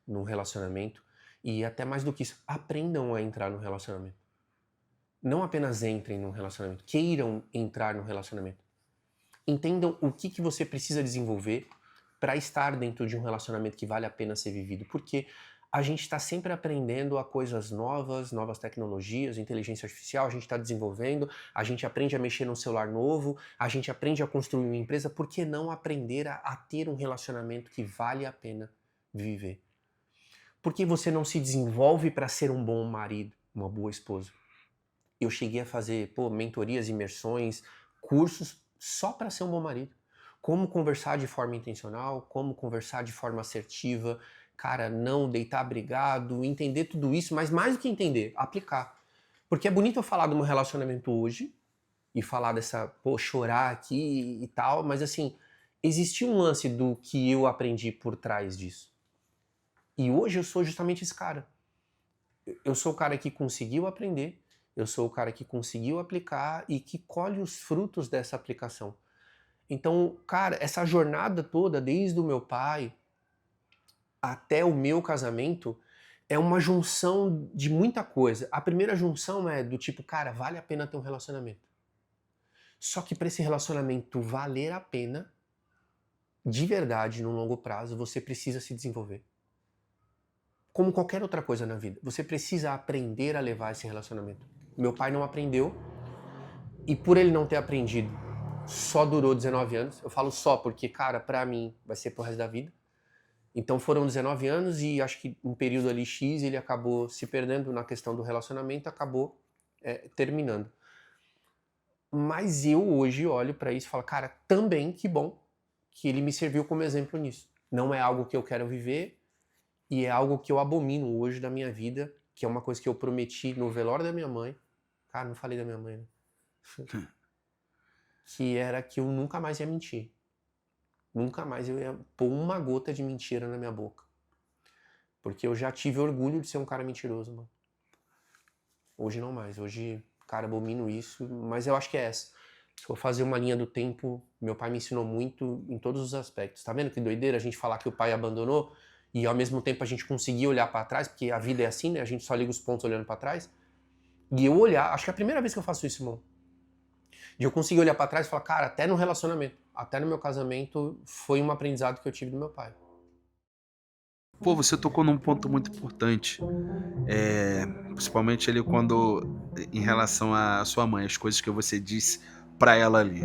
num relacionamento. E até mais do que isso, aprendam a entrar no relacionamento. Não apenas entrem num relacionamento, queiram entrar no relacionamento. Entendam o que você precisa desenvolver para estar dentro de um relacionamento que vale a pena ser vivido. Porque a gente está sempre aprendendo a coisas novas, novas tecnologias, inteligência artificial, a gente está desenvolvendo, a gente aprende a mexer num celular novo, a gente aprende a construir uma empresa. Por que não aprender a ter um relacionamento que vale a pena viver? Por que você não se desenvolve para ser um bom marido, uma boa esposa? Eu cheguei a fazer mentorias, imersões, cursos só para ser um bom marido. Como conversar de forma intencional, como conversar de forma assertiva, cara, não deitar brigado, entender tudo isso, mas mais do que entender, aplicar. Porque é bonito eu falar de um relacionamento hoje e falar dessa, chorar aqui e tal, mas assim, existe um lance do que eu aprendi por trás disso. E hoje eu sou justamente esse cara. Eu sou o cara que conseguiu aprender, eu sou o cara que conseguiu aplicar e que colhe os frutos dessa aplicação. Então, cara, essa jornada toda, desde o meu pai até o meu casamento, é uma junção de muita coisa. A primeira junção é do tipo, cara, vale a pena ter um relacionamento. Só que para esse relacionamento valer a pena, de verdade, no longo prazo, você precisa se desenvolver. Como qualquer outra coisa na vida, você precisa aprender a levar esse relacionamento. Meu pai não aprendeu, e por ele não ter aprendido, só durou 19 anos. Eu falo só porque, cara, pra mim, vai ser pro resto da vida. Então foram 19 anos e acho que um período ali X ele acabou se perdendo na questão do relacionamento, acabou terminando. Mas eu hoje olho pra isso e falo, cara, também que bom que ele me serviu como exemplo nisso. Não é algo que eu quero viver, e é algo que eu abomino hoje da minha vida, que é uma coisa que eu prometi no velório da minha mãe. Cara, não falei da minha mãe, né? Que era que eu nunca mais ia mentir. Nunca mais eu ia pôr uma gota de mentira na minha boca. Porque eu já tive orgulho de ser um cara mentiroso, mano. Hoje não mais. Hoje, cara, abomino isso, mas eu acho que é essa. Se eu fazer uma linha do tempo, meu pai me ensinou muito em todos os aspectos. Tá vendo que doideira a gente falar que o pai abandonou e ao mesmo tempo a gente conseguir olhar pra trás, porque a vida é assim, né? A gente só liga os pontos olhando pra trás. E eu olhar, acho que é a primeira vez que eu faço isso, irmão. De eu conseguir olhar pra trás e falar, cara, até no relacionamento, até no meu casamento, foi um aprendizado que eu tive do meu pai. Pô, você tocou num ponto muito importante, principalmente ali em relação à sua mãe, as coisas que você disse pra ela ali.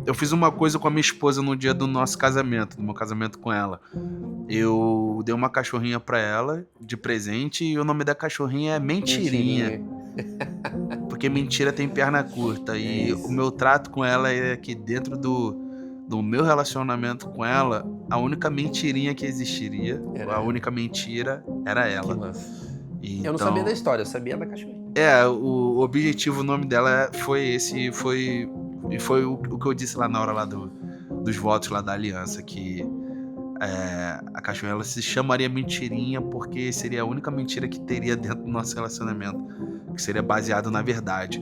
Eu fiz uma coisa com a minha esposa no dia do nosso casamento, do meu casamento com ela. Eu dei uma cachorrinha pra ela de presente e o nome da cachorrinha é Mentirinha. Porque mentira tem perna curta. E o meu trato com ela é que dentro do meu relacionamento com ela, a única mentirinha que existiria, a única mentira era ela. Que massa. Então, eu não sabia da história, eu sabia da cachorrinha. O objetivo, o nome dela foi esse, e foi o que eu disse lá na hora lá dos votos lá da aliança, que a cachorrinha ela se chamaria Mentirinha porque seria a única mentira que teria dentro do nosso relacionamento, que seria baseado na verdade.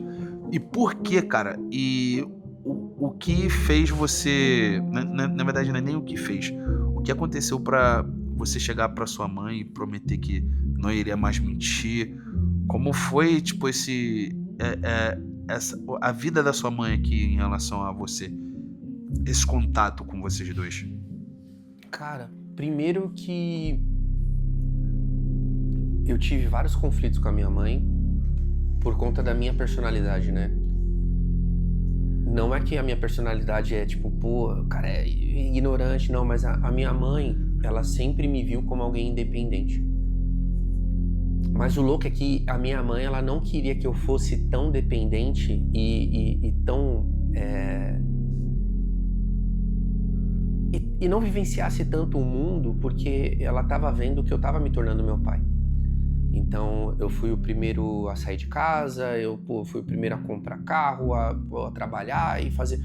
E por que, cara? E o que fez você... Na verdade, não é nem o que fez. O que aconteceu pra você chegar pra sua mãe e prometer que não iria mais mentir? Como foi, tipo, a vida da sua mãe aqui em relação a você? Esse contato com vocês dois? Cara, primeiro que eu tive vários conflitos com a minha mãe por conta da minha personalidade, né? Não é que a minha personalidade é tipo, o cara é ignorante, não, mas a minha mãe, ela sempre me viu como alguém independente. Mas o louco é que a minha mãe, ela não queria que eu fosse tão dependente e tão... E não vivenciasse tanto o mundo, porque ela estava vendo que eu estava me tornando meu pai. Então eu fui o primeiro a sair de casa, eu fui o primeiro a comprar carro, a trabalhar e fazer...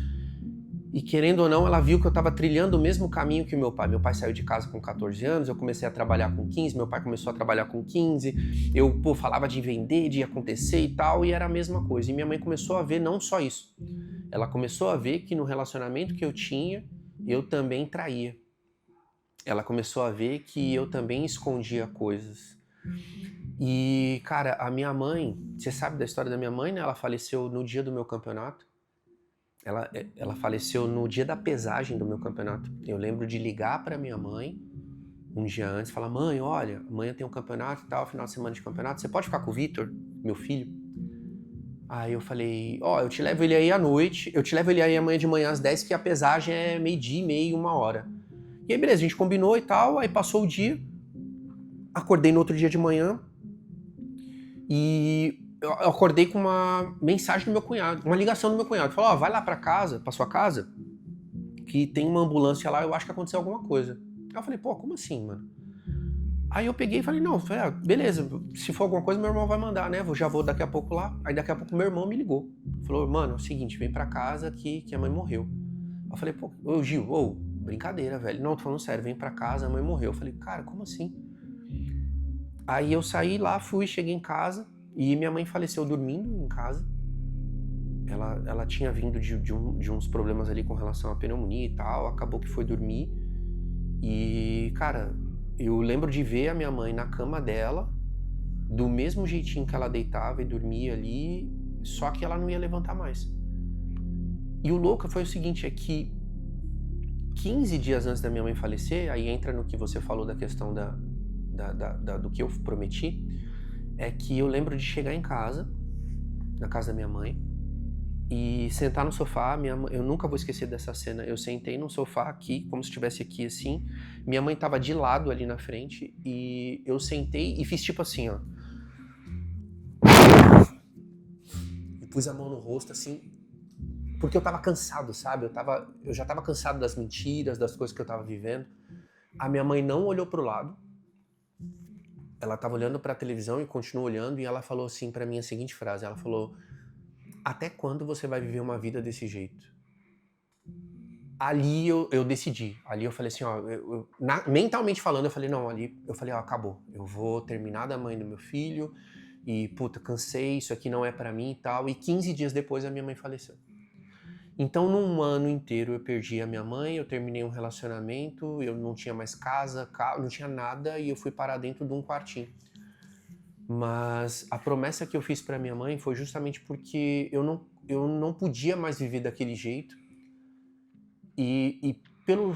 E querendo ou não, ela viu que eu estava trilhando o mesmo caminho que o meu pai. Meu pai saiu de casa com 14 anos, eu comecei a trabalhar com 15, meu pai começou a trabalhar com 15, eu falava de vender, de acontecer e tal, e era a mesma coisa. E minha mãe começou a ver não só isso, ela começou a ver que no relacionamento que eu tinha, eu também traía. ela começou a ver que eu também escondia coisas. E, cara, a minha mãe, você sabe da história da minha mãe, né? Ela faleceu no dia do meu campeonato. Ela faleceu no dia da pesagem do meu campeonato. Eu lembro de ligar pra minha mãe um dia antes e falar: mãe, olha, amanhã tem um campeonato e tal, final de semana de campeonato, você pode ficar com o Vitor, meu filho? Aí eu falei: ó, eu te levo ele aí à noite, eu te levo ele aí amanhã de manhã às 10, que a pesagem é meio-dia e meio, 1 hora. E aí, beleza, a gente combinou e tal, aí passou o dia, acordei no outro dia de manhã e eu acordei com uma mensagem do meu cunhado, uma ligação do meu cunhado. Falou: ó, vai lá pra casa, pra sua casa, que tem uma ambulância lá, eu acho que aconteceu alguma coisa. Aí eu falei: pô, como assim, mano? Aí eu peguei e falei: não, beleza, se for alguma coisa meu irmão vai mandar, né? Eu já vou daqui a pouco lá. Aí daqui a pouco meu irmão me ligou. Falou: mano, é o seguinte, vem pra casa que a mãe morreu. Eu falei: pô, ô Gil, brincadeira, velho. Não, tô falando sério, vem pra casa, a mãe morreu. Eu falei: cara, como assim? Aí eu saí lá, cheguei em casa e minha mãe faleceu dormindo em casa. Ela tinha vindo de uns problemas ali com relação à pneumonia e tal, acabou que foi dormir. E, cara, eu lembro de ver a minha mãe na cama dela, do mesmo jeitinho que ela deitava e dormia ali, só que ela não ia levantar mais. E o louco foi o seguinte, é que 15 dias antes da minha mãe falecer, aí entra no que você falou da questão do que eu prometi, é que eu lembro de chegar em casa, na casa da minha mãe, e sentar no sofá. Eu nunca vou esquecer dessa cena. Eu sentei no sofá aqui, como se estivesse aqui assim. Minha mãe tava de lado ali na frente e eu sentei e fiz tipo assim, ó. E pus a mão no rosto assim, porque eu tava cansado, sabe? Eu já tava cansado das mentiras, das coisas que eu tava vivendo. A minha mãe não olhou pro lado. Ela tava olhando pra televisão e continuou olhando e ela falou assim pra mim a seguinte frase. Ela falou: até quando você vai viver uma vida desse jeito? Ali eu decidi. Ali eu falei assim, ó, mentalmente falando, eu falei: não, ali eu falei: ó, acabou. Eu vou terminar da mãe do meu filho e, puta, cansei, isso aqui não é pra mim e tal. E 15 dias depois a minha mãe faleceu. Então, num ano inteiro eu perdi a minha mãe, eu terminei um relacionamento, eu não tinha mais casa, carro, não tinha nada e eu fui parar dentro de um quartinho. Mas a promessa que eu fiz pra minha mãe foi justamente porque eu não podia mais viver daquele jeito. E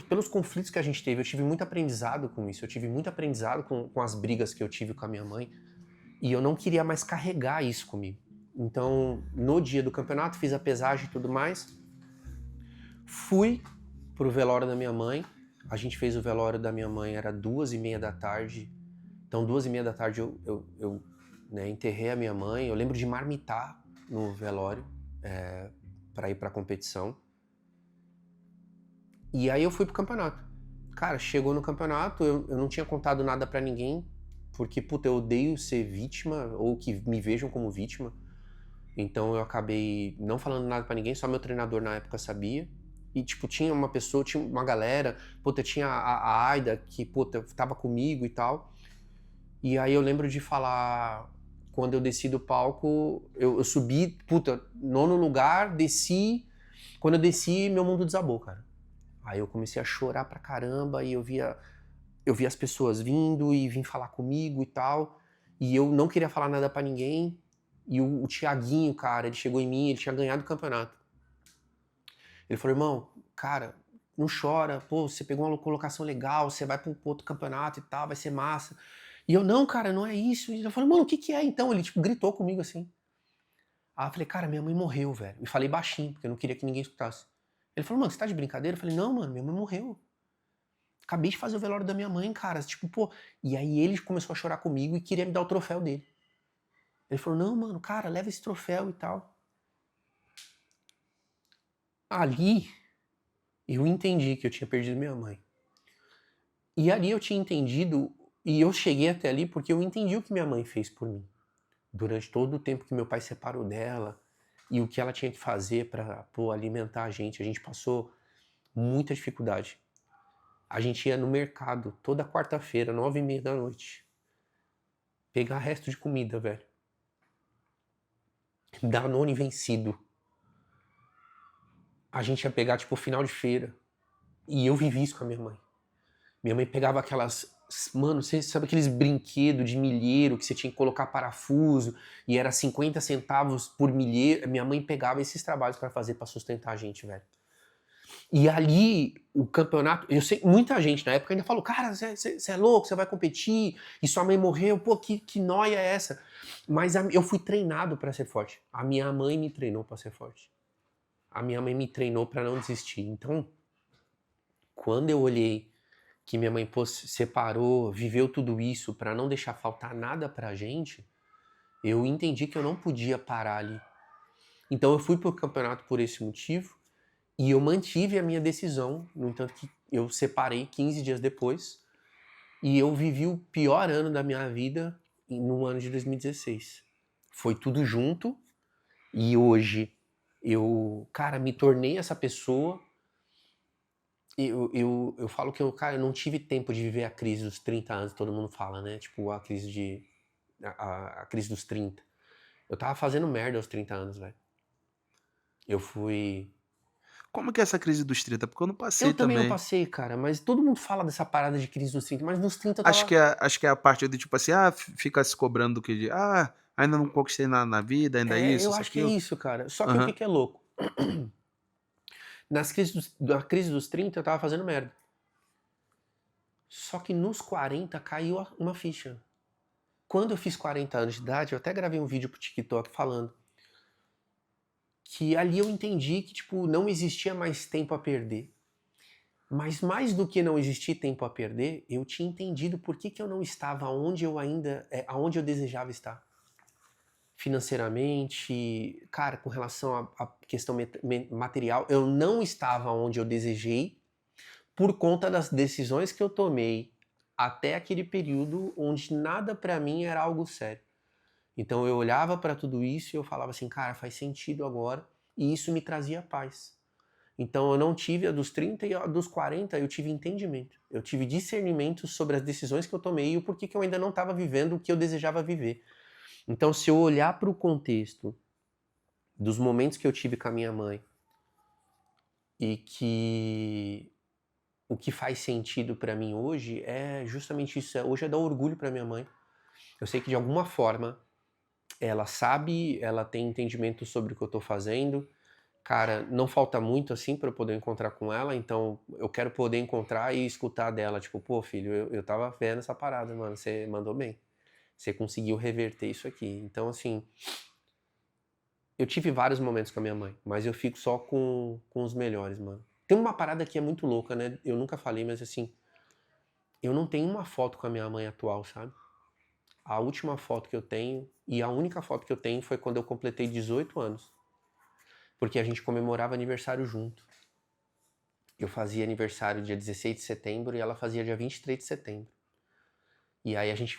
pelos conflitos que a gente teve, eu tive muito aprendizado com isso. Eu tive muito aprendizado com as brigas que eu tive com a minha mãe. E eu não queria mais carregar isso comigo. Então, no dia do campeonato, fiz a pesagem e tudo mais. Fui pro velório da minha mãe. A gente fez o velório da minha mãe, era 2h30 da tarde. Então, 2h30 da tarde eu enterrei a minha mãe. Eu lembro de marmitar no velório para ir pra competição. E aí eu fui pro campeonato. Cara, chegou no campeonato, eu não tinha contado nada pra ninguém, porque, puta, eu odeio ser vítima, ou que me vejam como vítima. Então eu acabei não falando nada pra ninguém, só meu treinador na época sabia. E, tipo, tinha uma pessoa, tinha uma galera, puta, tinha a Aida, que, puta, tava comigo e tal. E aí eu lembro de falar, quando eu desci do palco, eu subi, puta, 9º lugar, desci. Quando eu desci, meu mundo desabou, cara. Aí eu comecei a chorar pra caramba e eu via as pessoas vindo e vim falar comigo e tal. E eu não queria falar nada pra ninguém. E o Thiaguinho, cara, ele chegou em mim, ele tinha ganhado o campeonato. Ele falou: irmão, cara, não chora, pô, você pegou uma colocação legal, você vai pro outro campeonato e tal, vai ser massa. E eu: não, cara, não é isso. E eu falei: mano, o que é então? Ele, tipo, gritou comigo assim. Aí eu falei: cara, minha mãe morreu, velho. E falei baixinho, porque eu não queria que ninguém escutasse. Ele falou: mano, você tá de brincadeira? Eu falei: não, mano, minha mãe morreu. Acabei de fazer o velório da minha mãe, cara. Tipo, pô. E aí ele começou a chorar comigo e queria me dar o troféu dele. Ele falou: não, mano, cara, leva esse troféu e tal. Ali, eu entendi que eu tinha perdido minha mãe. E ali eu tinha entendido, e eu cheguei até ali porque eu entendi o que minha mãe fez por mim. Durante todo o tempo que meu pai separou dela, e o que ela tinha que fazer pra, pô, alimentar a gente passou muita dificuldade. A gente ia no mercado toda quarta-feira, 9h30 da noite, pegar resto de comida, velho. Danone vencido. A gente ia pegar, tipo, final de feira. E eu vivi isso com a minha mãe. Minha mãe pegava aquelas... Mano, você sabe aqueles brinquedos de milheiro que você tinha que colocar parafuso e era 50 centavos por milheiro? Minha mãe pegava esses trabalhos pra fazer pra sustentar a gente, velho. E ali, o campeonato... Eu sei, muita gente na época ainda falou, cara, você é louco, você vai competir e sua mãe morreu, pô, que nóia é essa? Mas eu fui treinado pra ser forte. A minha mãe me treinou pra ser forte. A minha mãe me treinou pra não desistir. Então, quando eu olhei que minha mãe se separou, viveu tudo isso pra não deixar faltar nada pra gente, eu entendi que eu não podia parar ali. Então eu fui pro campeonato por esse motivo e eu mantive a minha decisão, no entanto que eu separei 15 dias depois e eu vivi o pior ano da minha vida no ano de 2016. Foi tudo junto e hoje eu, cara, me tornei essa pessoa. Eu falo que eu não tive tempo de viver a crise dos 30 anos, todo mundo fala, né? Tipo, a crise a crise dos 30. Eu tava fazendo merda aos 30 anos, velho. Eu fui... Como que é essa crise dos 30? Porque eu não passei Eu também não também. passei, cara, mas todo mundo fala dessa parada de crise dos 30, mas nos 30 eu Acho tava... que é a parte do tipo assim, fica se cobrando do que de, ainda não conquistei nada na vida, ainda isso, eu isso, acho que é aquilo. isso, cara. Só que o Aham. que é louco? Na crise dos 30 eu tava fazendo merda. Só que nos 40 caiu uma ficha. Quando eu fiz 40 anos de idade, eu até gravei um vídeo pro TikTok falando que ali eu entendi que, tipo, não existia mais tempo a perder. Mas mais do que não existir tempo a perder, eu tinha entendido por que eu não estava onde eu desejava estar. Financeiramente, cara, com relação à questão material, eu não estava onde eu desejei por conta das decisões que eu tomei até aquele período onde nada pra mim era algo sério. Então eu olhava pra tudo isso e eu falava assim, cara, faz sentido agora, e isso me trazia paz. Então eu não tive a dos 30 e a dos 40, eu tive entendimento. Eu tive discernimento sobre as decisões que eu tomei e o porquê que eu ainda não estava vivendo o que eu desejava viver. Então se eu olhar para o contexto dos momentos que eu tive com a minha mãe e que o que faz sentido para mim hoje é justamente isso. Hoje é dar orgulho para minha mãe. Eu sei que de alguma forma ela sabe, ela tem entendimento sobre o que eu tô fazendo. Cara, não falta muito assim pra eu poder encontrar com ela, então eu quero poder encontrar e escutar dela, tipo, pô, filho, eu tava vendo essa parada, mano, você mandou bem. Você conseguiu reverter isso aqui. Então, assim, eu tive vários momentos com a minha mãe, mas eu fico só com os melhores, mano. Tem uma parada que é muito louca, né? Eu nunca falei, mas assim, eu não tenho uma foto com a minha mãe atual, sabe? A última foto que eu tenho, e a única foto que eu tenho foi quando eu completei 18 anos. Porque a gente comemorava aniversário junto. Eu fazia aniversário dia 16 de setembro e ela fazia dia 23 de setembro. E aí a gente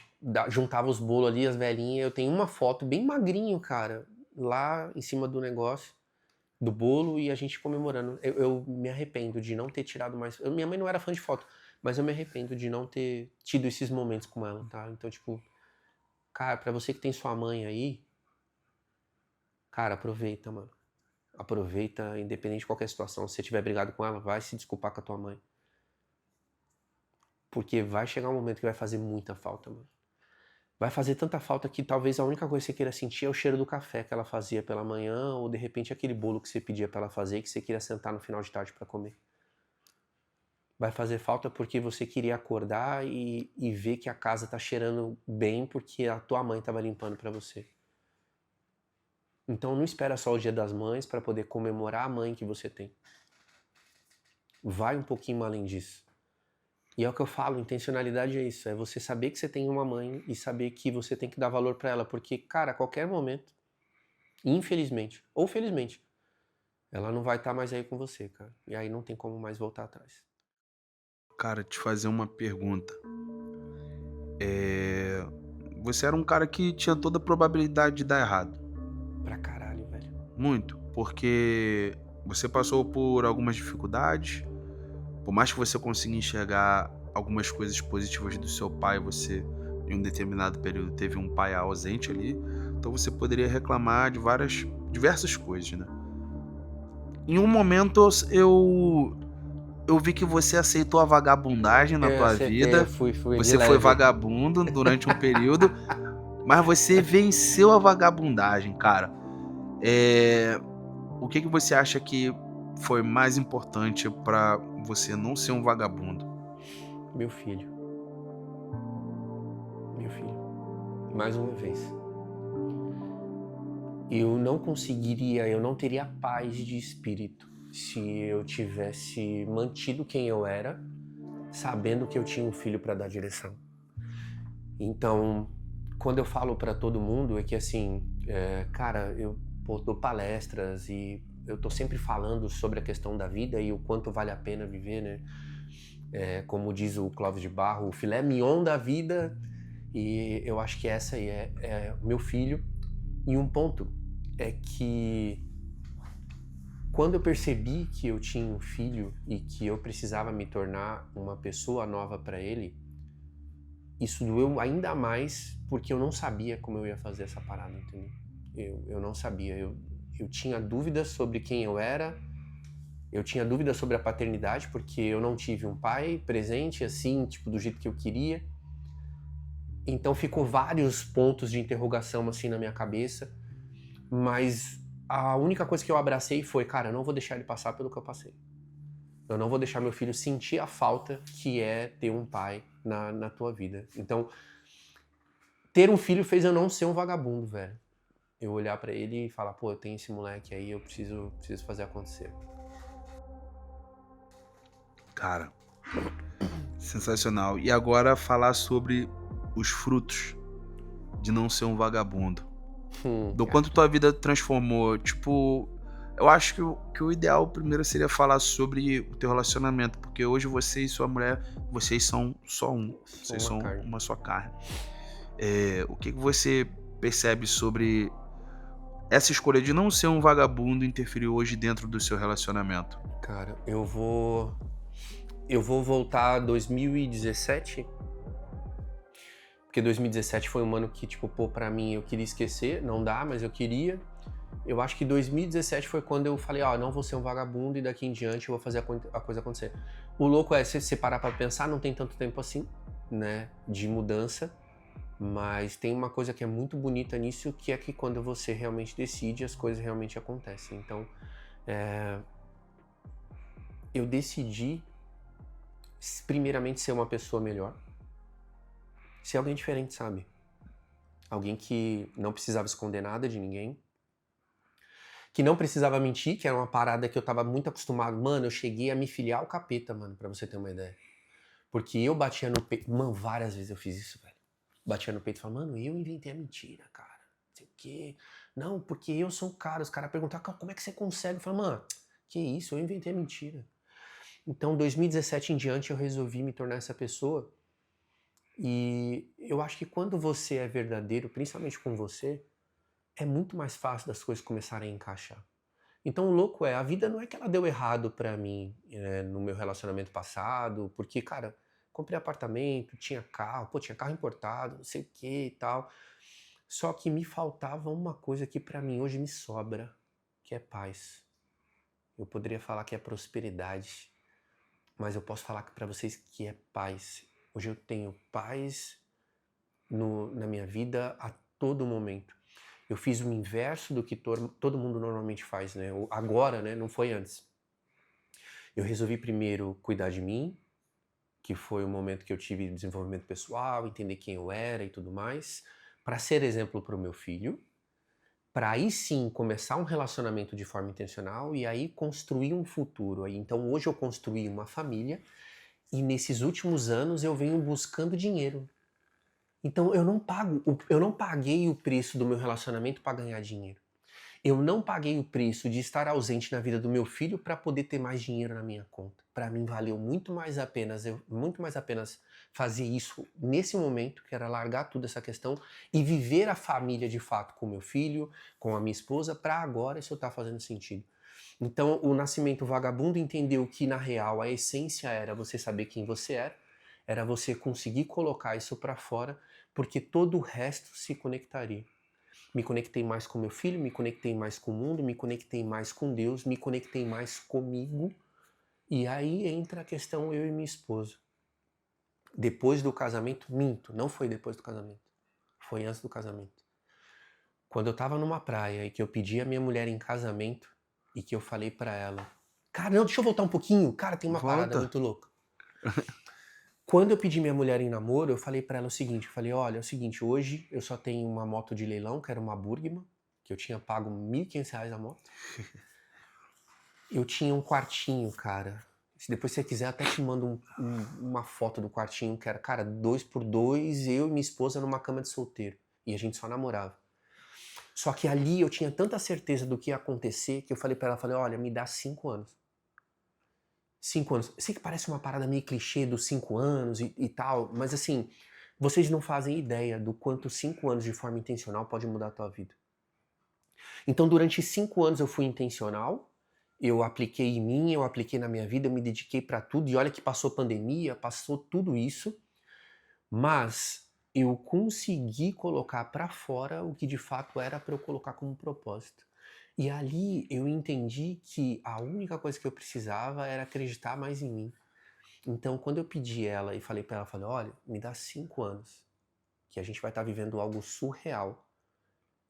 juntava os bolos ali, as velhinhas. Eu tenho uma foto bem magrinho, cara, lá em cima do negócio, do bolo, e a gente comemorando. Eu me arrependo de não ter tirado mais... Minha mãe não era fã de foto, mas eu me arrependo de não ter tido esses momentos com ela, tá? Então, tipo, cara, pra você que tem sua mãe aí, cara, aproveita, mano. Aproveita, independente de qualquer situação. Se você tiver brigado com ela, vai se desculpar com a tua mãe. Porque vai chegar um momento que vai fazer muita falta, mano. Vai fazer tanta falta que talvez a única coisa que você queira sentir é o cheiro do café que ela fazia pela manhã, ou de repente aquele bolo que você pedia pra ela fazer, que você queria sentar no final de tarde pra comer. Vai fazer falta porque você queria acordar e ver que a casa tá cheirando bem porque a tua mãe tava limpando pra você. Então não espera só o Dia das Mães para poder comemorar a mãe que você tem. Vai um pouquinho além disso. E é o que eu falo, intencionalidade é isso, é você saber que você tem uma mãe e saber que você tem que dar valor para ela, porque, cara, a qualquer momento, infelizmente ou felizmente, ela não vai estar mais aí com você, cara. E aí não tem como mais voltar atrás. Cara, te fazer uma pergunta. Você era um cara que tinha toda a probabilidade de dar errado. Pra caralho, velho. Muito, porque você passou por algumas dificuldades, por mais que você consiga enxergar algumas coisas positivas do seu pai, você em um determinado período teve um pai ausente ali, então você poderia reclamar de diversas coisas, né? Em um momento eu vi que você aceitou a vagabundagem na Eu tua aceitei, eu vida. fui de Você foi leve. vagabundo durante um período, mas você venceu a vagabundagem, cara. O que você acha que foi mais importante pra você não ser um vagabundo? Meu filho. Meu filho. Mais uma vez. Eu não teria paz de espírito se eu tivesse mantido quem eu era, sabendo que eu tinha um filho para dar direção. Então, quando eu falo para todo mundo é que assim, cara, eu dou palestras e eu tô sempre falando sobre a questão da vida e o quanto vale a pena viver, né? Como diz o Clóvis de Barro, o filé mignon da vida, e eu acho que essa aí é meu filho. E um ponto é que quando eu percebi que eu tinha um filho e que eu precisava me tornar uma pessoa nova para ele, isso doeu ainda mais porque eu não sabia como eu ia fazer essa parada, entendeu? Eu não sabia, eu tinha dúvidas sobre quem eu era, eu tinha dúvidas sobre a paternidade porque eu não tive um pai presente assim, tipo, do jeito que eu queria. Então ficou vários pontos de interrogação assim na minha cabeça, mas a única coisa que eu abracei foi, cara, eu não vou deixar ele passar pelo que eu passei. Eu não vou deixar meu filho sentir a falta que é ter um pai na tua vida. Então, ter um filho fez eu não ser um vagabundo, velho. Eu olhar pra ele e falar, pô, eu tenho esse moleque aí, eu preciso fazer acontecer. Cara, sensacional. E agora falar sobre os frutos de não ser um vagabundo. Do quanto tua vida transformou. Tipo, eu acho que o ideal primeiro seria falar sobre o teu relacionamento, porque hoje você e sua mulher, vocês são só um. Vocês são uma só carne. O que você percebe sobre essa escolha de não ser um vagabundo interferiu hoje dentro do seu relacionamento? Cara, eu vou voltar a 2017, porque 2017 foi um ano que, tipo, pô, pra mim eu queria esquecer, não dá, mas eu queria. Eu acho que 2017 foi quando eu falei, ó, não vou ser um vagabundo e daqui em diante eu vou fazer a coisa acontecer. O louco é, se você parar pra pensar, não tem tanto tempo assim, né, de mudança, mas tem uma coisa que é muito bonita nisso, que é que quando você realmente decide, as coisas realmente acontecem. Então, eu decidi, primeiramente, ser uma pessoa melhor, ser alguém diferente, sabe? Alguém que não precisava esconder nada de ninguém, que não precisava mentir, que era uma parada que eu tava muito acostumado. Mano, eu cheguei a me filiar ao capeta, mano, pra você ter uma ideia. Porque eu batia no peito, mano, várias vezes eu fiz isso, velho. Batia no peito e falava, mano, eu inventei a mentira, cara. Não sei o quê. Não, porque eu sou o cara. Os caras perguntavam, como é que você consegue? Eu falava, mano, que isso, eu inventei a mentira. Então, 2017 em diante, eu resolvi me tornar essa pessoa. E eu acho que quando você é verdadeiro, principalmente com você, é muito mais fácil das coisas começarem a encaixar. Então o louco é, a vida não é que ela deu errado pra mim no meu relacionamento passado, porque, cara, comprei apartamento, tinha carro, tinha carro importado, não sei o que e tal. Só que me faltava uma coisa que pra mim hoje me sobra, que é paz. Eu poderia falar que é prosperidade, mas eu posso falar pra vocês que é paz. Hoje eu tenho paz na minha vida a todo momento. Eu fiz o inverso do que todo mundo normalmente faz, né? Agora, né? Não foi antes. Eu resolvi primeiro cuidar de mim, que foi o momento que eu tive desenvolvimento pessoal, entender quem eu era e tudo mais, para ser exemplo para o meu filho, para aí sim começar um relacionamento de forma intencional e aí construir um futuro. Então hoje eu construí uma família e nesses últimos anos eu venho buscando dinheiro. Então eu não paguei o preço do meu relacionamento para ganhar dinheiro. Eu não paguei o preço de estar ausente na vida do meu filho para poder ter mais dinheiro na minha conta. Para mim valeu muito mais a pena fazer isso nesse momento, que era largar tudo essa questão e viver a família de fato com meu filho, com a minha esposa, para agora isso tá fazendo sentido. Então o Nascimento Vagabundo entendeu que na real a essência era você saber quem você era você conseguir colocar isso para fora, porque todo o resto se conectaria. Me conectei mais com meu filho, me conectei mais com o mundo, me conectei mais com Deus, me conectei mais comigo E aí entra a questão eu e minha esposa. Depois do casamento, minto, não foi depois do casamento. Foi antes do casamento. Quando eu tava numa praia e que eu pedi a minha mulher em casamento e que eu falei pra ela, cara, não, deixa eu voltar um pouquinho, cara, tem uma parada Volta. muito louca. Quando eu pedi minha mulher em namoro, eu falei pra ela o seguinte, eu falei, olha, é o seguinte, hoje eu só tenho uma moto de leilão, que era uma Burgman, que eu tinha pago R$1.500 a moto. Eu tinha um quartinho, cara. Se depois você quiser, até te mando uma foto do quartinho, que era, cara, 2x2, eu e minha esposa numa cama de solteiro. E a gente só namorava. Só que ali eu tinha tanta certeza do que ia acontecer, que eu falei pra ela, falei, olha, me dá 5 anos. 5 anos. Eu sei que parece uma parada meio clichê dos 5 anos e tal, mas assim, vocês não fazem ideia do quanto 5 anos de forma intencional pode mudar a tua vida. Então, durante 5 anos eu fui intencional, eu apliquei em mim, eu apliquei na minha vida, eu me dediquei pra tudo, e olha que passou pandemia, passou tudo isso, mas eu consegui colocar pra fora o que de fato era pra eu colocar como propósito. E ali eu entendi que a única coisa que eu precisava era acreditar mais em mim. Então, quando eu pedi ela e falei pra ela, falei, olha, me dá 5 anos, que a gente vai estar vivendo algo surreal.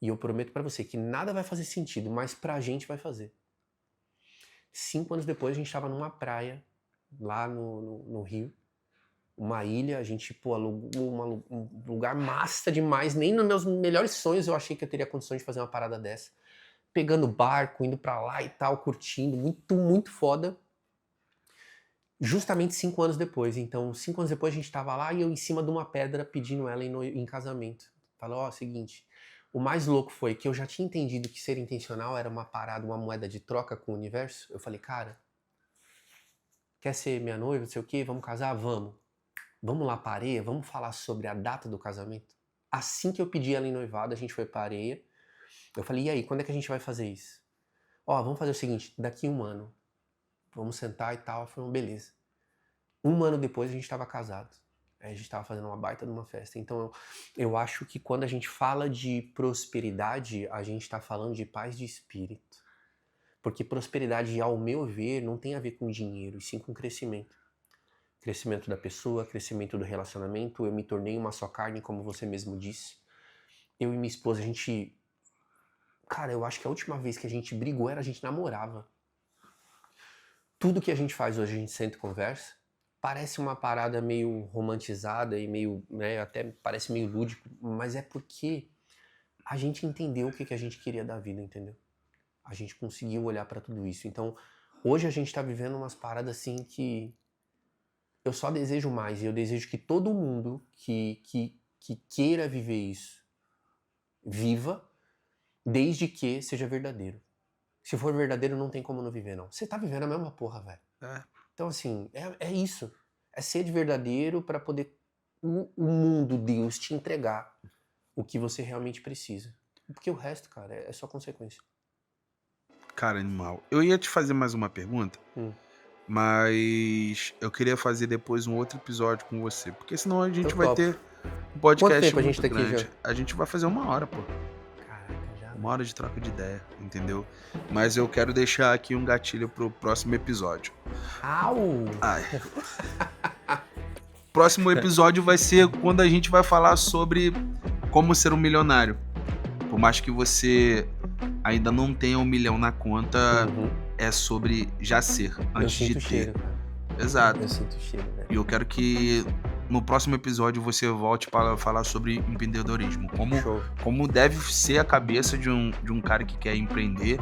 E eu prometo pra você que nada vai fazer sentido, mas pra gente vai fazer. 5 anos depois, a gente tava numa praia, lá no Rio, uma ilha, a gente, pô, alugou um lugar massa demais, nem nos meus melhores sonhos eu achei que eu teria condições de fazer uma parada dessa. Pegando barco, indo pra lá e tal, curtindo, muito, muito foda. Justamente 5 anos depois. Então, 5 anos depois a gente tava lá e eu em cima de uma pedra pedindo ela em casamento. Falou, ó, seguinte, o mais louco foi que eu já tinha entendido que ser intencional era uma parada, uma moeda de troca com o universo. Eu falei, cara, quer ser minha noiva, não sei o quê, vamos casar? Vamos. Vamos lá pra areia, vamos falar sobre a data do casamento? Assim que eu pedi ela em noivado, a gente foi pra areia. Eu falei, e aí, quando é que a gente vai fazer isso? Ó, vamos fazer o seguinte, daqui 1 ano. Vamos sentar e tal. Eu falei, beleza. 1 ano depois a gente tava casado. Aí a gente tava fazendo uma baita de uma festa. Então eu acho que quando a gente fala de prosperidade, a gente tá falando de paz de espírito. Porque prosperidade, ao meu ver, não tem a ver com dinheiro, e sim com crescimento. Crescimento da pessoa, crescimento do relacionamento. Eu me tornei uma só carne, como você mesmo disse. Eu e minha esposa, a gente... Cara, eu acho que a última vez que a gente brigou era a gente namorava. Tudo que a gente faz hoje, a gente senta e conversa. Parece uma parada meio romantizada e meio, né, até parece meio lúdico, mas é porque a gente entendeu o que a gente queria da vida, entendeu? A gente conseguiu olhar pra tudo isso. Então, hoje a gente tá vivendo umas paradas assim que eu só desejo mais. E eu desejo que todo mundo que queira viver isso, viva, desde que seja verdadeiro. Se for verdadeiro, não tem como não viver, não. Você tá vivendo a mesma porra, velho. É. Então, assim, é isso. É ser de verdadeiro pra poder o mundo, Deus, te entregar o que você realmente precisa. Porque o resto, cara, é só consequência. Cara, animal. Eu ia te fazer mais uma pergunta, mas eu queria fazer depois um outro episódio com você. Porque senão a gente Eu vai topo. ter um podcast Quanto tempo a muito gente tá aqui grande. já? A gente vai fazer 1 hora, pô. Caraca, já. 1 hora de troca de ideia, entendeu? Mas eu quero deixar aqui um gatilho pro próximo episódio. Au! Ai. Próximo episódio vai ser quando a gente vai falar sobre como ser um milionário. Por mais que você ainda não tenha 1 milhão na conta, é sobre já ser, Eu antes de sinto o ter. cheiro, cara. Exato. Eu sinto o cheiro, velho. E eu quero que no próximo episódio você volte para falar sobre empreendedorismo. Show. Como deve ser a cabeça de um cara que quer empreender,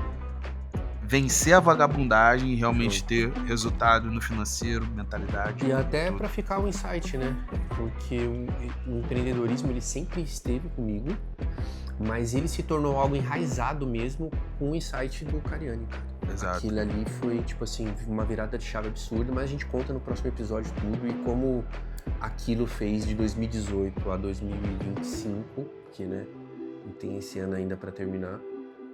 vencer a vagabundagem e realmente Show. ter resultado no financeiro, mentalidade. E até tudo. pra ficar um insight, né? Porque o empreendedorismo, ele sempre esteve comigo, mas ele se tornou algo enraizado mesmo com o insight do Cariani, cara. Exato. Aquilo ali foi, tipo assim, uma virada de chave absurda, mas a gente conta no próximo episódio tudo e como aquilo fez de 2018 a 2025, que, né, tem esse ano ainda pra terminar.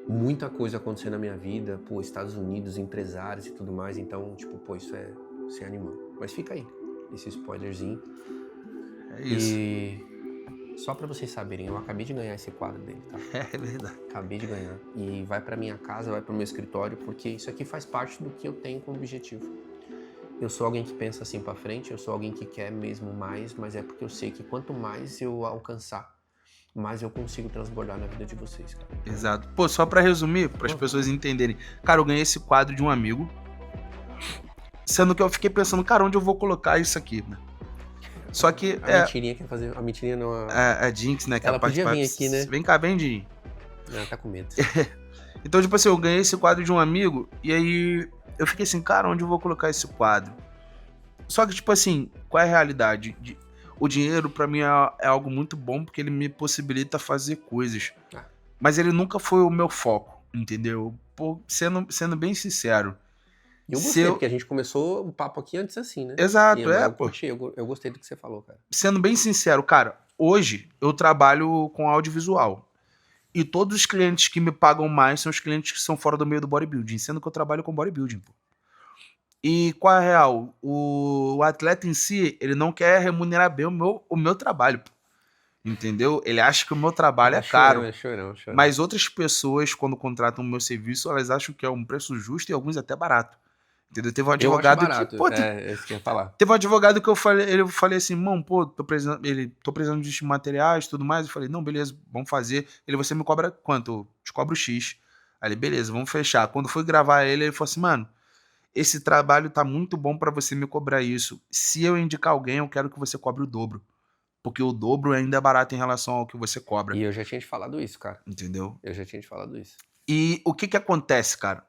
Muita coisa aconteceu na minha vida, pô, Estados Unidos, empresários e tudo mais, então, tipo, pô, isso é animal. Mas fica aí, esse spoilerzinho. É isso. E só pra vocês saberem, eu acabei de ganhar esse quadro dele, tá? É verdade. Acabei de ganhar. E vai pra minha casa, vai pro meu escritório, porque isso aqui faz parte do que eu tenho como objetivo. Eu sou alguém que pensa assim pra frente, eu sou alguém que quer mesmo mais, mas é porque eu sei que quanto mais eu alcançar, mais eu consigo transbordar na vida de vocês, cara. Exato. Pô, só pra resumir, para as pessoas entenderem. Cara, eu ganhei esse quadro de um amigo, sendo que eu fiquei pensando, cara, onde eu vou colocar isso aqui, né? Só que A mentirinha quer fazer. A mentirinha não. a Jinx, né? Que Ela é a parte podia vir aqui, né? Vem cá, vem, Jinx. Ela tá com medo. Então, tipo assim, eu ganhei esse quadro de um amigo, e aí eu fiquei assim, cara, onde eu vou colocar esse quadro? Só que, tipo assim, qual é a realidade? O dinheiro, pra mim, é algo muito bom, porque ele me possibilita fazer coisas. Ah. Mas ele nunca foi o meu foco, entendeu? Pô, sendo bem sincero. E eu gostei, porque a gente começou o papo aqui antes assim, né? Exato, eu pô. curti, eu gostei do que você falou, cara. Sendo bem sincero, cara, hoje eu trabalho com audiovisual. E todos os clientes que me pagam mais são os clientes que são fora do meio do bodybuilding, sendo que eu trabalho com bodybuilding, pô. E qual é a real? O atleta em si, ele não quer remunerar bem o meu trabalho, pô. Entendeu? Ele acha que o meu trabalho é caro. Chorão. Mas outras pessoas, quando contratam o meu serviço, elas acham que é um preço justo e alguns até barato. Entendeu? Teve um advogado eu acho barato, que. Pô, isso que eu ia falar. teve um advogado que eu falei assim, mano, pô, tô precisando de materiais e tudo mais. Eu falei, não, beleza, vamos fazer. Você me cobra quanto? Eu te cobro X. Aí ele, beleza, vamos fechar. Quando foi gravar ele falou assim, mano, esse trabalho tá muito bom pra você me cobrar isso. Se eu indicar alguém, eu quero que você cobre o dobro. Porque o dobro ainda é barato em relação ao que você cobra. E eu já tinha te falado isso, cara. Entendeu? Eu já tinha te falado isso. E o que acontece, cara?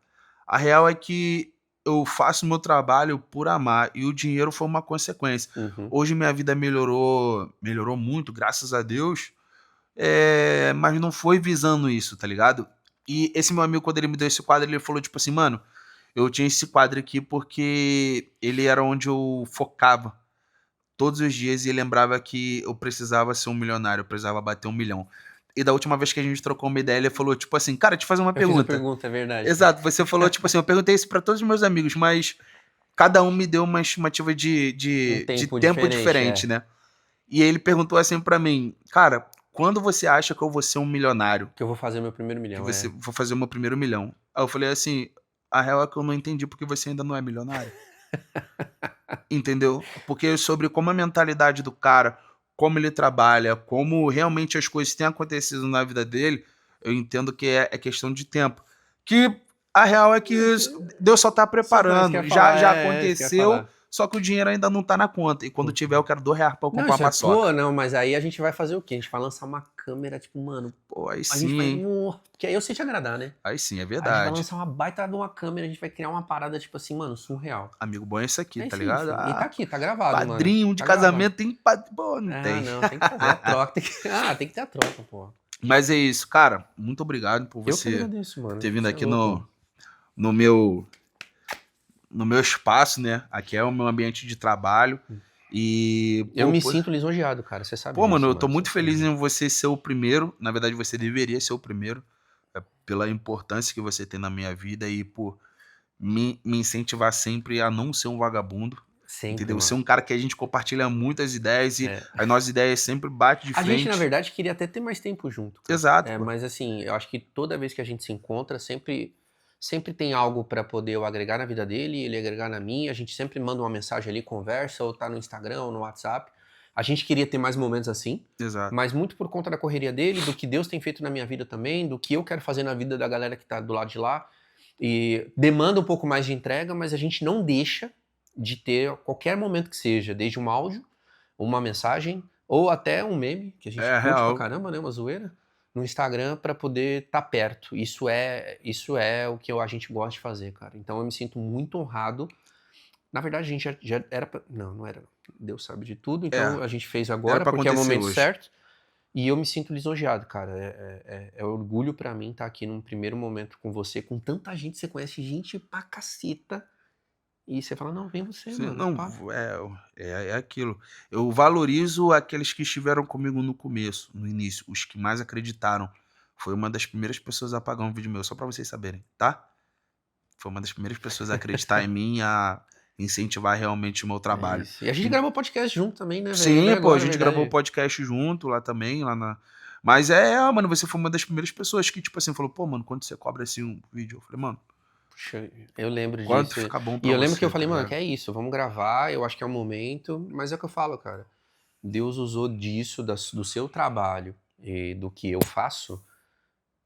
A real é que eu faço meu trabalho por amar e o dinheiro foi uma consequência. Uhum. Hoje minha vida melhorou muito, graças a Deus, mas não foi visando isso, tá ligado? E esse meu amigo, quando ele me deu esse quadro, ele falou tipo assim, mano, eu tinha esse quadro aqui porque ele era onde eu focava todos os dias e lembrava que eu precisava ser um milionário, eu precisava bater 1 milhão. E da última vez que a gente trocou uma ideia, ele falou, tipo assim, cara, te fazer uma pergunta. Eu fiz a pergunta, é verdade. Exato, você falou, tipo assim, eu perguntei isso pra todos os meus amigos, mas cada um me deu uma estimativa de tempo diferente, né? E aí ele perguntou assim pra mim, cara, quando você acha que eu vou ser um milionário? Que eu vou fazer meu primeiro milhão, Vou fazer o meu primeiro milhão. Aí eu falei assim, a real é que eu não entendi porque você ainda não é milionário. Entendeu? Porque sobre como a mentalidade do cara, como ele trabalha, como realmente as coisas têm acontecido na vida dele, eu entendo que é questão de tempo. Que a real é que Deus só tá preparando. Já aconteceu, só que o dinheiro ainda não tá na conta. E quando tiver, eu quero R$2 pra eu comprar uma paçoca. Pô, não, mas aí a gente vai fazer o quê? A gente vai lançar uma câmera, tipo, mano... Pô, aí a sim, gente vai... hein? Porque aí eu sei te agradar, né? Aí sim, é A gente verdade. vai lançar uma baita de uma câmera, a gente vai criar uma parada, tipo assim, mano, surreal. Amigo bom é esse aqui, tá sim, ligado? Sim. E tá aqui, tá gravado, mano. Padrinho de tá casamento tem... Pô, não tem. Não, tem que fazer a troca. Tem que ter a troca, pô. Mas é isso, cara. Muito obrigado por você agradeço, mano. ter vindo aqui no meu espaço, né? Aqui é o meu ambiente de trabalho. E eu me sinto lisonjeado, cara. Você sabe disso. Pô, mano, eu tô mano, muito feliz em você ser o primeiro. Na verdade, você deveria ser o primeiro. Pela importância que você tem na minha vida e por me incentivar sempre a não ser um vagabundo. Sempre, entendeu? Ser um cara que a gente compartilha muitas ideias e as nossas ideias sempre batem de frente. A gente, na verdade, queria até ter mais tempo junto. Cara. Exato. Mas assim, eu acho que toda vez que a gente se encontra, sempre tem algo pra poder eu agregar na vida dele, ele agregar na minha. A gente sempre manda uma mensagem ali, conversa, ou tá no Instagram, ou no WhatsApp. A gente queria ter mais momentos assim. Exato. Mas muito por conta da correria dele, do que Deus tem feito na minha vida também, do que eu quero fazer na vida da galera que tá do lado de lá. E demanda um pouco mais de entrega, mas a gente não deixa de ter qualquer momento que seja, desde um áudio, uma mensagem, ou até um meme, que a gente curte pra caramba, né? Uma zoeira, no Instagram, pra poder estar perto. Isso é o que a gente gosta de fazer, cara. Então eu me sinto muito honrado. Na verdade, a gente já era pra... Não era. Deus sabe de tudo, então a gente fez agora, porque é o momento certo. E eu me sinto lisonjeado, cara. É orgulho pra mim estar aqui num primeiro momento com você, com tanta gente, você conhece gente pra caceta. E você fala, não, vem você, sim, mano. Não, é aquilo. Eu valorizo aqueles que estiveram comigo no começo, no início, os que mais acreditaram. Foi uma das primeiras pessoas a pagar um vídeo meu, só pra vocês saberem, tá? Foi uma das primeiras pessoas a acreditar em mim, a incentivar realmente o meu trabalho. E a gente gravou podcast junto também, né, velho? Sim, pô, a gente gravou podcast junto lá também, lá na... Mas mano, você foi uma das primeiras pessoas que, tipo assim, falou, pô, mano, quando você cobra assim um vídeo? Eu falei, mano, Puxa, eu lembro Quanto disso. fica bom pra E eu lembro você, que eu falei, tá mano, ligado? que é isso, vamos gravar, eu acho que é o momento, mas é o que eu falo, cara. Deus usou disso, do seu trabalho e do que eu faço,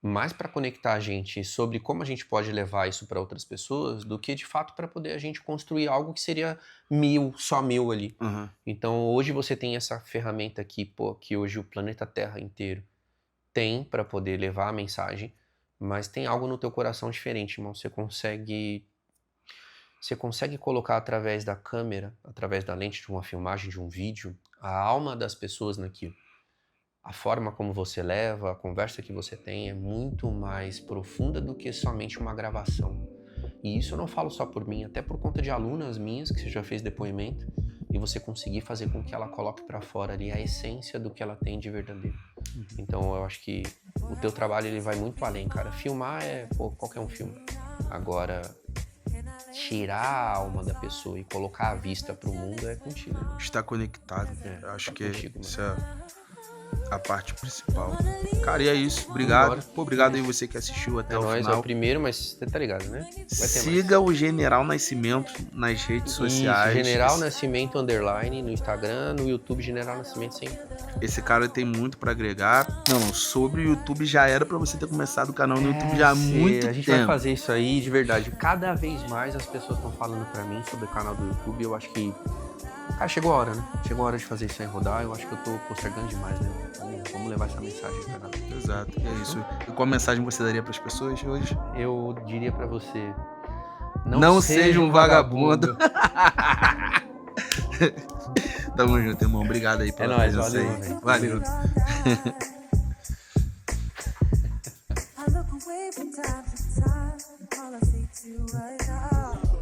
mais pra conectar a gente sobre como a gente pode levar isso pra outras pessoas, do que de fato pra poder a gente construir algo que seria só meu ali. Uhum. Então hoje você tem essa ferramenta aqui, pô, que hoje o planeta Terra inteiro tem pra poder levar a mensagem, mas tem algo no teu coração diferente, irmão. Você consegue colocar através da câmera, através da lente de uma filmagem, de um vídeo, a alma das pessoas naquilo. A forma como você leva, a conversa que você tem é muito mais profunda do que somente uma gravação. E isso eu não falo só por mim, até por conta de alunas minhas, que você já fez depoimento, e você conseguir fazer com que ela coloque pra fora ali a essência do que ela tem de verdadeiro. Então eu acho que o teu trabalho ele vai muito além, cara. Filmar qualquer um filme. Agora, tirar a alma da pessoa e colocar a vista pro mundo é contigo. Né? Estar conectado. É, Eu acho é que contigo, isso é a parte principal. Cara, e é isso. Obrigado. Pô, obrigado aí você que assistiu até É o nóis, é final. o primeiro, mas você tá ligado, né? Vai ter Siga o General Nascimento nas redes sociais. Isso, General Nascimento _ no Instagram, no YouTube General Nascimento sempre. Esse cara tem muito pra agregar. Não, sobre o YouTube já era pra você ter começado o canal no YouTube já há muito A gente tempo. vai fazer isso aí de verdade. Cada vez mais as pessoas estão falando pra mim sobre o canal do YouTube. Eu acho que, cara, chegou a hora, né? Chegou a hora de fazer isso aí rodar. Eu acho que eu tô postergando demais, né? Vamos levar essa mensagem pra galera. Exato, é isso. E qual mensagem você daria pras pessoas hoje? Eu diria pra você, Não seja um vagabundo. Tamo junto, irmão. Obrigado aí pela É nóis, presença valeu, aí. velho. Valeu.